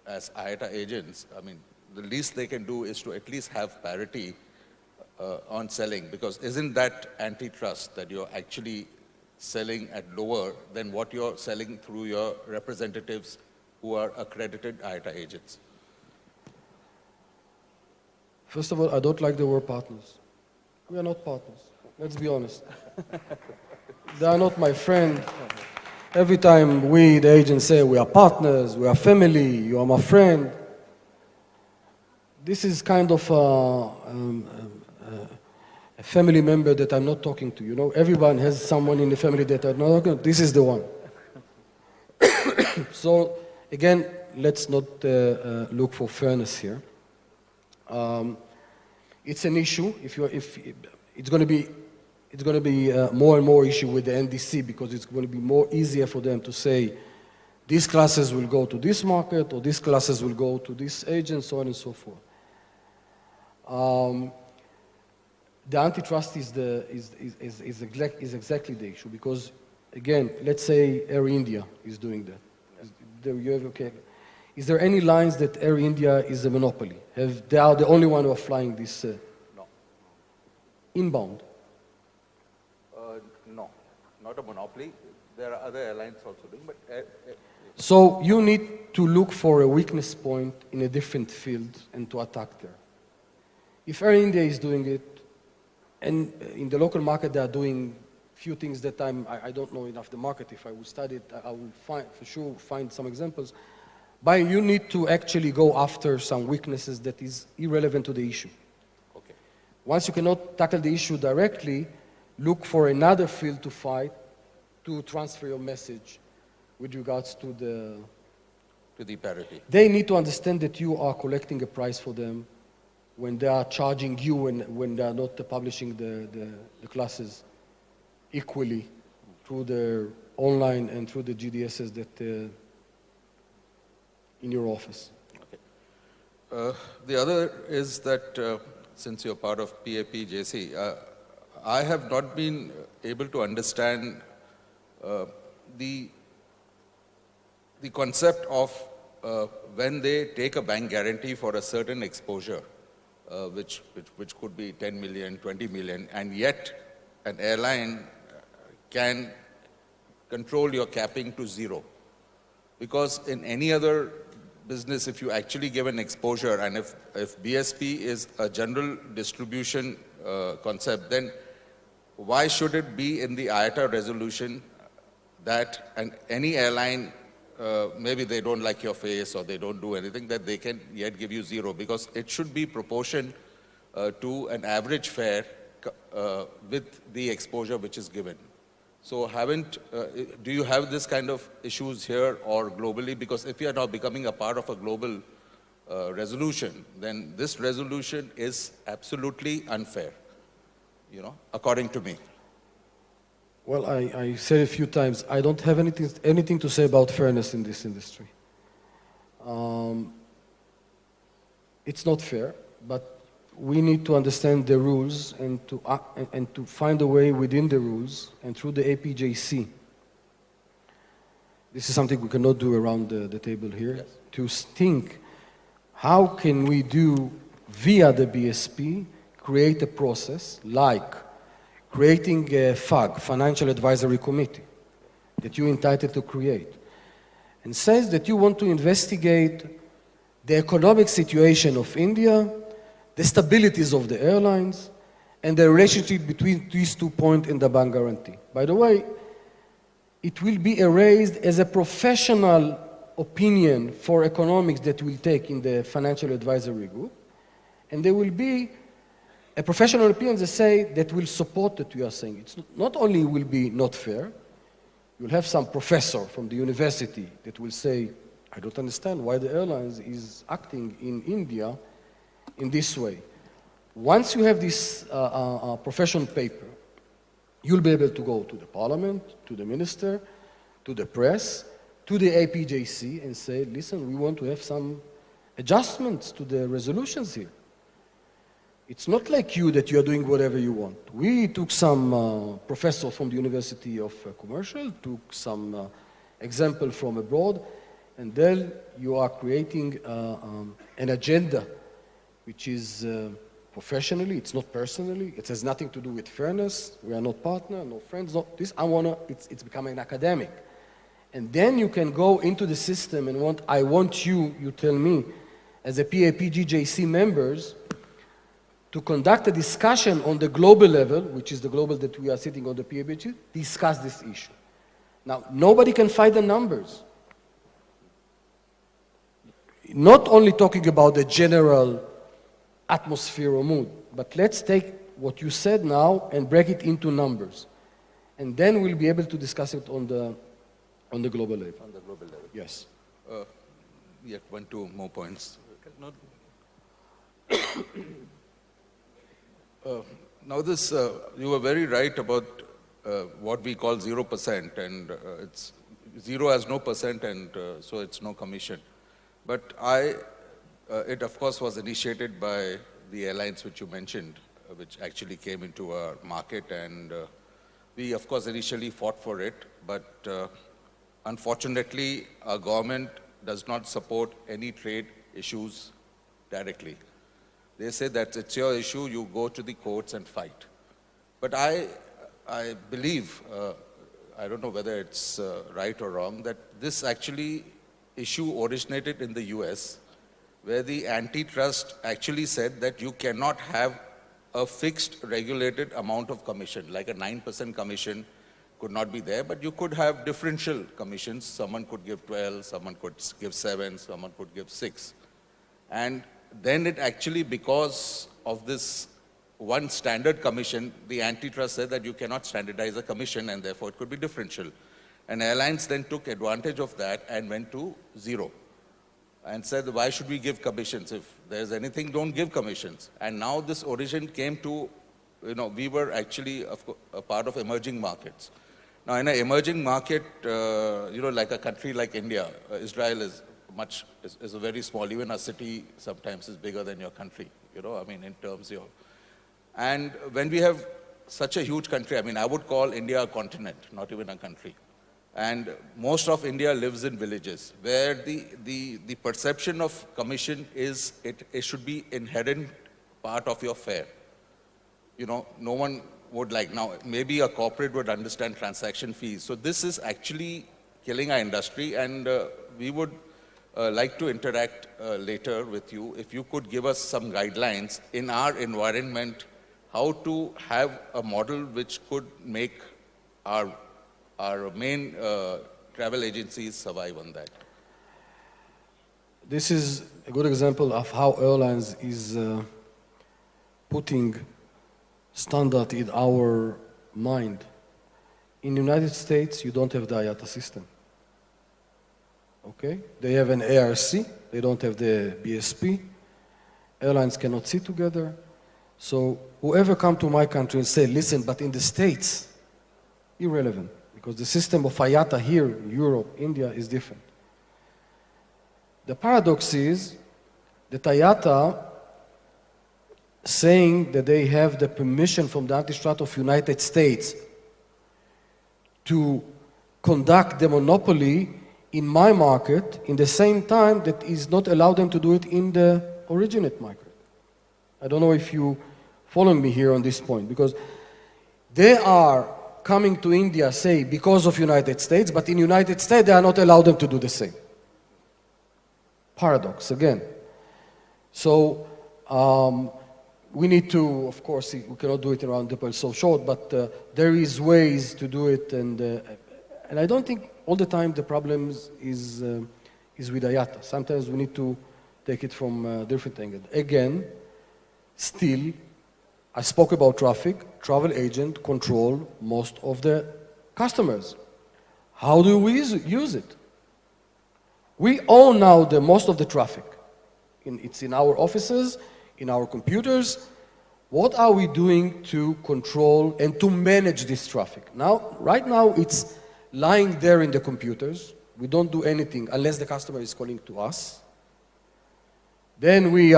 as IATA agents, I mean, the least they can do is to at least have parity on selling, because isn't that antitrust that you're actually selling at lower than what you're selling through your representatives who are accredited IATA agents? First of all, I don't like the word partners. We are not partners. Let's be honest. They are not my friend. Every time we, the agents, say we are partners, we are family, you are my friend, this is kind of a family member that I'm not talking to. You know, everyone has someone in the family that I'm not talking to. This is the one. So, again, let's not look for fairness here. It's an issue. If it's going to be more and more issue with the NDC because it's going to be more easier for them to say these classes will go to this market or these classes will go to this agent, so on and so forth. The antitrust is exactly the issue because, again, let's say Air India is doing that. Is there any lines that Air India is a monopoly? They are the only one who are flying this? No. Inbound. No, not a monopoly. There are other airlines also doing, but... So you need to look for a weakness point in a different field and to attack there. If Air India is doing it, and in the local market they are doing few things that I don't know enough the market. If I will study it, I will for sure find some examples. But you need to actually go after some weaknesses that is irrelevant to the issue. Okay. Once you cannot tackle the issue directly, look for another field to fight to transfer your message with regards to the parity. They need to understand that you are collecting a price for them when they are charging you and when they are not publishing the classes equally through the online and through the GDSs that in your office. Okay. The other is that since you're part of PAPJC, I have not been able to understand the concept of when they take a bank guarantee for a certain exposure, which could be 10 million, 20 million, and yet an airline can control your capping to zero. Because in any other business, if you actually give an exposure, and if BSP is a general distribution concept, then why should it be in the IATA resolution that any airline, maybe they don't like your face or they don't do anything, that they can yet give you zero? Because it should be proportion to an average fare with the exposure which is given. So do you have this kind of issues here or globally? Because if you are now becoming a part of a global resolution, then this resolution is absolutely unfair, you know, according to me. Well, I said a few times, I don't have anything to say about fairness in this industry. It's not fair, but we need to understand the rules and to find a way within the rules and through the APJC. This is something we cannot do around the table here. Yes. To think, how can we do via the BSP, create a process like creating a FAG, Financial Advisory Committee, that you're entitled to create, and says that you want to investigate the economic situation of India, the stabilities of the airlines, and the relationship between these 2 points in the bank guarantee. By the way, it will be erased as a professional opinion for economics that we'll take in the financial advisory group, and there will be a professional opinion that say that will support what you are saying. It's not only will be not fair, you'll have some professor from the university that will say, I don't understand why the airlines is acting in India in this way. Once you have this professional paper, you'll be able to go to the parliament, to the minister, to the press, to the APJC and say, listen, we want to have some adjustments to the resolutions here. It's not like you that you are doing whatever you want. We took some professor from the University of Commercial, took some example from abroad, and then you are creating an agenda which is professionally, it's not personally, it has nothing to do with fairness, we are not partner, no friends, no, this, it's becoming academic. And then you can go into the system and I want you tell me, as a PAPGJC members, to conduct a discussion on the global level, which is the global that we are sitting on the PAPG, discuss this issue. Now, nobody can fight the numbers. Not only talking about the general atmosphere or mood, but let's take what you said now and break it into numbers. And then we'll be able to discuss it on the global level. On the global level. Yes. Yet 2 more points. Now this, you were very right about what we call 0%, and it's 0 has no percent, and so it's no commission. But it of course was initiated by the airlines which you mentioned, which actually came into our market, and we of course initially fought for it, but unfortunately our government does not support any trade issues directly. They say that it's your issue, you go to the courts and fight. But I believe, I don't know whether it's right or wrong, that this actually issue originated in the US, where the antitrust actually said that you cannot have a fixed regulated amount of commission, like a 9% commission could not be there, but you could have differential commissions. Someone could give 12, someone could give 7, someone could give 6. And then it actually, because of this one standard commission, the antitrust said that you cannot standardize a commission and therefore it could be differential. And airlines then took advantage of that and went to 0 and said, why should we give commissions? If there's anything, don't give commissions. And now this origin came to, we were actually a part of emerging markets. Now in an emerging market, like a country like India, Israel is a very small, even a city sometimes is bigger than your country, in terms of, and when we have such a huge country, I would call India a continent, not even a country. And most of India lives in villages where the perception of commission is it should be inherent part of your fare. No one would now, maybe a corporate would understand transaction fees. So this is actually killing our industry, and we would like to interact later with you. If you could give us some guidelines in our environment, how to have a model which could make our main travel agencies survive on that. This is a good example of how airlines is putting standard in our mind. In the United States, you don't have the IATA system. Okay? They have an ARC, they don't have the BSP. Airlines cannot sit together. So whoever come to my country and say, listen, but in the States, irrelevant, because the system of IATA here, Europe, India is different. The paradox is that IATA saying that they have the permission from the antitrust of United States to conduct the monopoly in my market in the same time that is not allow them to do it in the originate market. I don't know if you following me here on this point, because they are coming to India, say, because of United States, but in United States they are not allowed them to do the same. Paradox, again. So we need to, of course, we cannot do it around the place so short, but there is ways to do it, and I don't think all the time the problem is with IATA. Sometimes we need to take it from a different angle. Again, still, I spoke about traffic. Travel agent control most of the customers. How do we use it? We own now most of the traffic. It's in our offices, in our computers. What are we doing to control and to manage this traffic? Now, right now, it's lying there in the computers. We don't do anything unless the customer is calling to us. Then we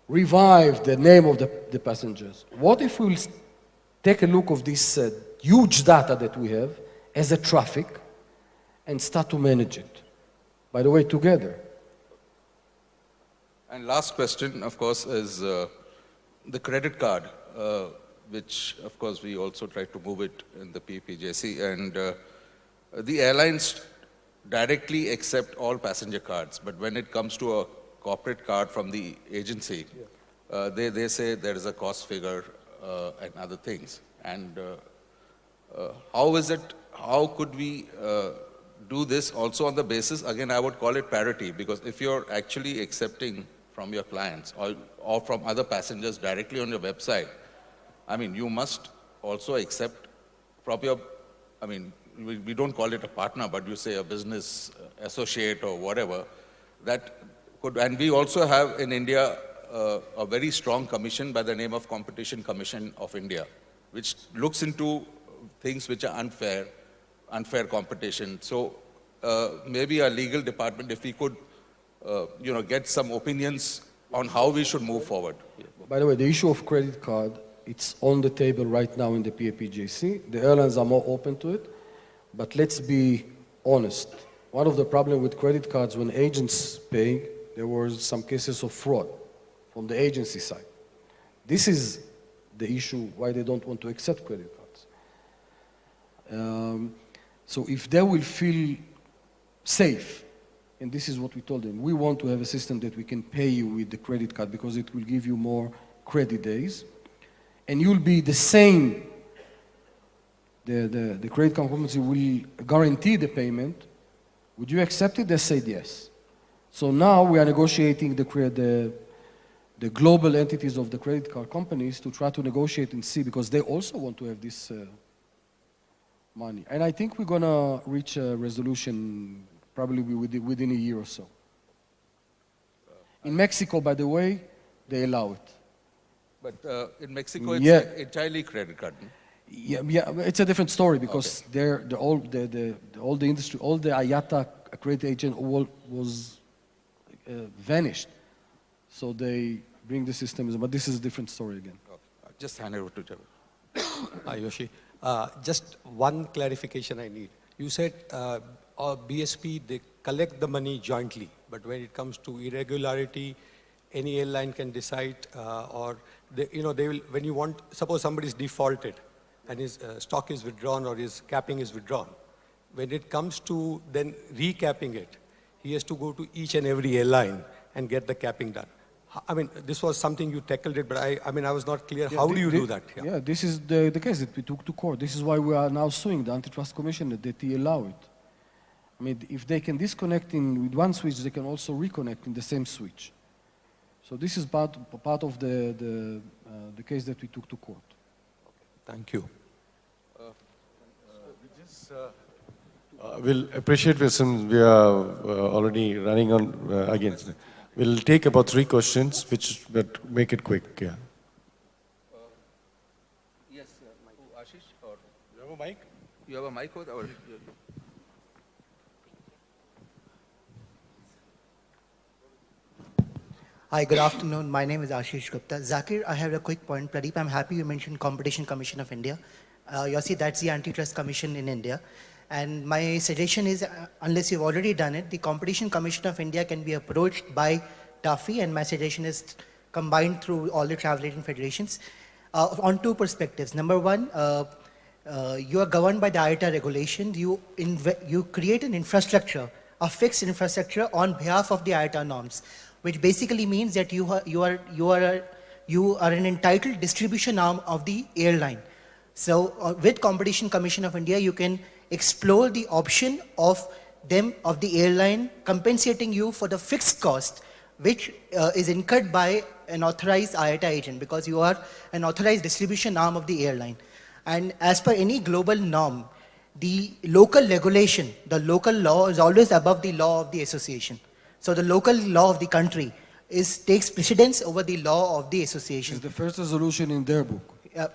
revive the name of the passengers. What if we take a look of this huge data that we have as a traffic and start to manage it? By the way, together. And last question, of course, is the credit card, which, of course, we also try to move it in the PPJC. And the airlines directly accept all passenger cards, but when it comes to a corporate card from the agency, they say there is a cost figure and other things. And how is it how could we do this also on the basis, again, I would call it parity, because if you're actually accepting from your clients or from other passengers directly on your website, I mean, you must also accept from your, I mean, we don't call it a partner, but you say a business associate or whatever, that could, and we also have in India a very strong commission by the name of Competition Commission of India, which looks into things which are unfair competition. So maybe our legal department, if we could, get some opinions on how we should move forward. By the way, the issue of credit card, it's on the table right now in the PAPJC. The airlines are more open to it, but let's be honest. One of the problems with credit cards, when agents pay, there were some cases of fraud from the agency side. This is the issue why they don't want to accept credit cards. So if they will feel safe, and this is what we told them, we want to have a system that we can pay you with the credit card because it will give you more credit days, and you'll be the same, the credit card company will guarantee the payment. Would you accept it? They said yes. So now we are negotiating the global entities of the credit card companies to try to negotiate and see, because they also want to have this money. And I think we're going to reach a resolution probably within a year or so. In Mexico, by the way, they allow it. But in Mexico, it's Yeah. entirely credit card. No? Yeah, it's a different story because all the industry, all the IATA credit agent was vanished. So they bring the systems, but this is a different story again. Okay. Just hand it over to Jabir. Hi, Yossi. Just one clarification I need. You said BSP, they collect the money jointly, but when it comes to irregularity, any airline can decide, or they will, when you want, suppose somebody is defaulted and his stock is withdrawn or his capping is withdrawn. When it comes to then recapping it, he has to go to each and every airline and get the capping done. I mean, this was something you tackled it, but I was not clear. How do you do that? Yeah, this is the case that we took to court. This is why we are now suing the Antitrust Commission that they allow it. I mean, if they can disconnect with one switch, they can also reconnect in the same switch. So this is part of the case that we took to court. Thank you. We'll appreciate this, since we are already running on against it. We'll take about 3 questions, but make it quick. Yeah. Yes, Ashish, or You have a mic? you have a mic or Hi, good afternoon. My name is Ashish Gupta. Zakir, I have a quick point. Pradeep, I'm happy you mentioned Competition Commission of India. Yossi, that's the Antitrust Commission in India. And my suggestion is, unless you've already done it, the Competition Commission of India can be approached by TAFI, and my suggestion is combined through all the travel agent federations on 2 perspectives. Number one, you are governed by the IATA regulation. You create an infrastructure, a fixed infrastructure on behalf of the IATA norms, which basically means that you are an entitled distribution arm of the airline. So with Competition Commission of India, you can explore the option of the airline compensating you for the fixed cost, which is incurred by an authorized IATA agent, because you are an authorized distribution arm of the airline. And as per any global norm, the local regulation, the local law is always above the law of the association. So the local law of the country takes precedence over the law of the association. It's the first resolution in their book.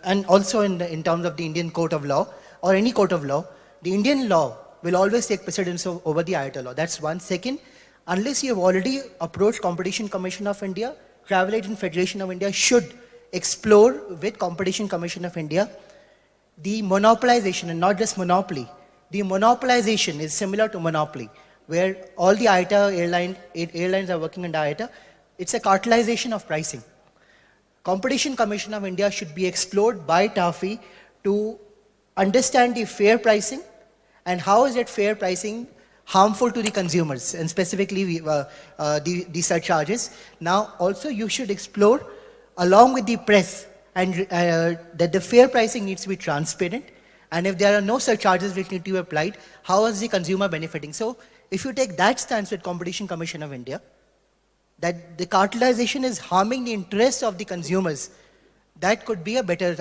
And also in terms of the Indian Court of Law or any court of law, the Indian law will always take precedence over the IATA law. That's one. Second, unless you have already approached Competition Commission of India, Travel Agent Federation of India should explore with Competition Commission of India the monopolization, and not just monopoly. The monopolization is similar to monopoly, where all the IATA airlines are working under IATA. It's a cartelization of pricing. Competition Commission of India should be explored by TAFI to understand the fair pricing and how is that fair pricing harmful to the consumers, and specifically the surcharges. Now also you should explore along with the press and that the fair pricing needs to be transparent, And if there are no surcharges which need to be applied, how is the consumer benefiting? So if you take that stance with Competition Commission of India, that the cartelization is harming the interests of the consumers, that could be a better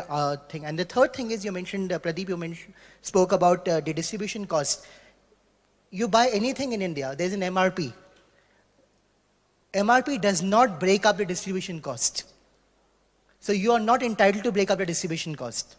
thing. And the third thing is, you mentioned, Pradeep, spoke about the distribution cost. You buy anything in India, there's an MRP. MRP does not break up the distribution cost. So you are not entitled to break up the distribution cost.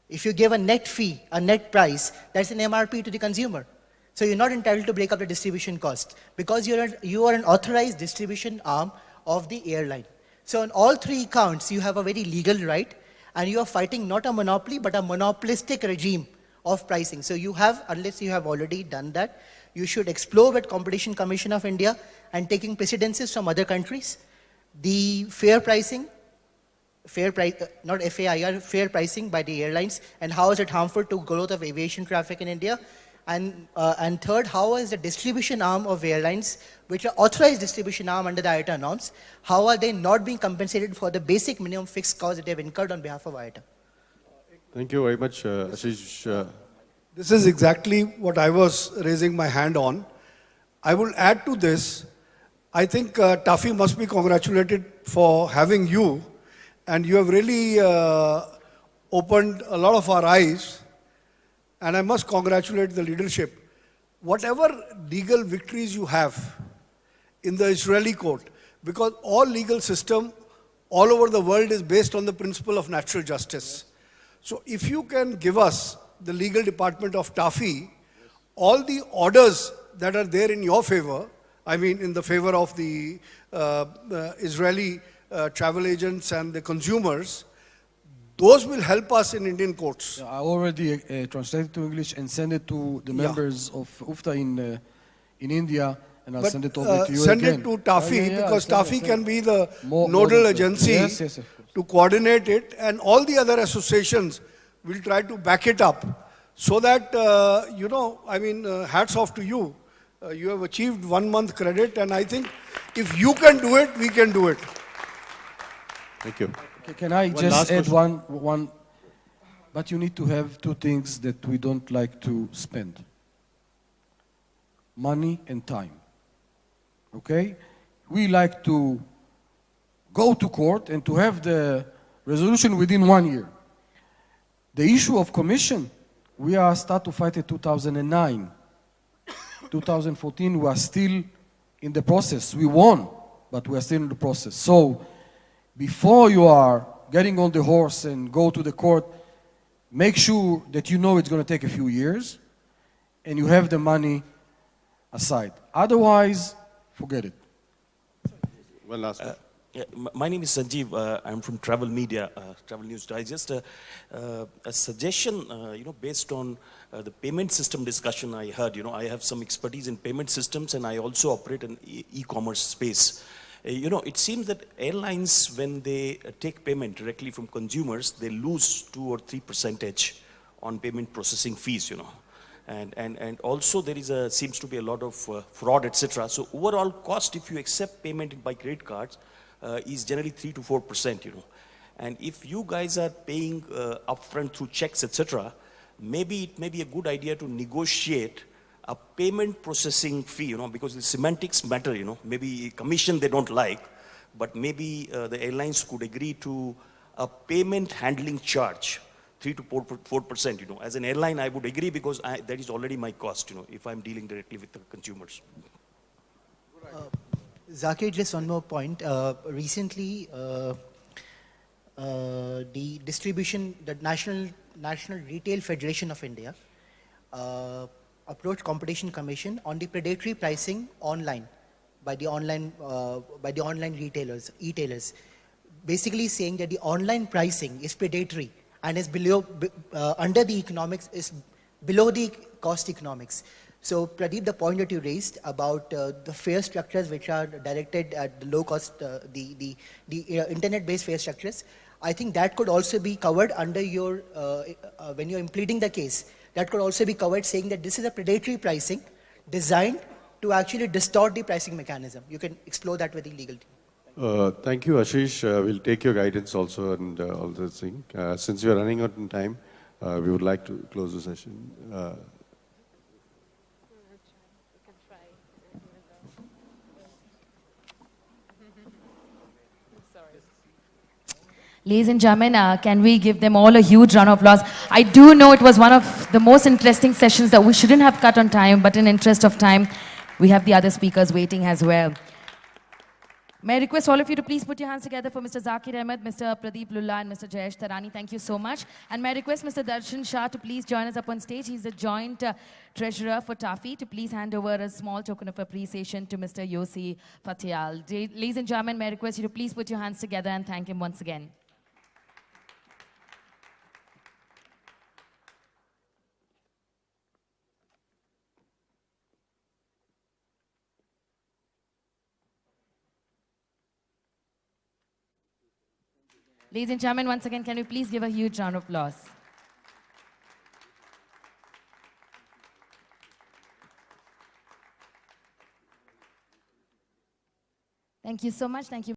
If you give a net fee, a net price, that's an MRP to the consumer. So you're not entitled to break up the distribution cost because you are an authorized distribution arm of the airline. So on all three counts, you have a very legal right, and you are fighting not a monopoly, but a monopolistic regime of pricing. So you have, unless you have already done that, you should explore with Competition Commission of India and taking precedences from other countries, the fair pricing, not FAIR, fair pricing by the airlines, and how is it harmful to growth of aviation traffic in India? And third, how is the distribution arm of airlines, which are authorized distribution arm under the IATA norms, how are they not being compensated for the basic minimum fixed cost that they have incurred on behalf of IATA? Thank you very much, Ashish. This is exactly what I was raising my hand on. I will add to this. I think TAFI must be congratulated for having you, and you have really opened a lot of our eyes, and I must congratulate the leadership. Whatever legal victories you have in the Israeli court, because all legal system all over the world is based on the principle of natural justice. So if you can give us, the legal department of TAFI, all the orders that are there in your favor, I mean in the favor of the Israeli travel agents and the consumers, those will help us in Indian courts. I already translated to English and sent it to the members of UFTA in India, and I'll But send it over to you send again. it to TAFI, because TAFI can be the More nodal than- agency Yes, yes, of course. to coordinate it, and all the other associations will try to back it up, so that, hats off to you. You have achieved 1 month credit, and I think if you can do it, we can do it. Thank you. Okay, can I One just last add question. one? But you need to have two things that we don't like to spend: money and time. Okay? We like to go to court and to have the resolution within 1 year. The issue of commission, we are start to fight in 2009. 2014, we are still in the process. We won, but we are still in the process. So, before you are getting on the horse and go to the court, make sure that you know it's going to take a few years and you have the money aside. Otherwise, forget it. One last one. Yeah, my name is Sanjeev. I'm from Travel Media, Travel News Digest. A suggestion, based on the payment system discussion I heard. I have some expertise in payment systems, and I also operate in e-commerce space. It seems that airlines, when they take payment directly from consumers, they lose 2 or 3% on payment processing fees. And also there seems to be a lot of fraud, etc. So overall cost, if you accept payment by credit cards, is generally 3 to 4%. And if you guys are paying upfront through checks, etc., maybe it may be a good idea to negotiate a payment processing fee, because the semantics matter. Maybe commission they don't like, but maybe the airlines could agree to a payment handling charge, 3 to 4%. As an airline, I would agree, because that is already my cost. If I'm dealing directly with the consumers. Zakir, just one more point. Recently, the National Retail Federation of India approached Competition Commission on the predatory pricing online by the online retailers, e-tailers, basically saying that the online pricing is predatory and is under the economics, is below the cost economics. So Pradeep, the point that you raised about the fare structures which are directed at the low cost, the internet-based fare structures, I think that could also be covered under your, when you're pleading the case, that could also be covered, saying that this is a predatory pricing designed to actually distort the pricing mechanism. You can explore that with the legal team. Thank you, Ashish. We'll take your guidance also and all those things. Since we are running out of time, we would like to close the session. Ladies and gentlemen, can we give them all a huge round of applause? I do know it was one of the most interesting sessions that we shouldn't have cut on time, but in interest of time, we have the other speakers waiting as well. May I request all of you to please put your hands together for Mr. Zakir Ahmed, Mr. Pradeep Lulla, and Mr. Jayesh Tarani. Thank you so much. And may I request Mr. Darshan Shah to please join us up on stage. He's the joint treasurer for TAFI, to please hand over a small token of appreciation to Mr. Yossi Fatael. Ladies and gentlemen, may I request you to please put your hands together and thank him once again. Ladies and gentlemen, once again, can we please give a huge round of applause? Thank you so much. Thank you.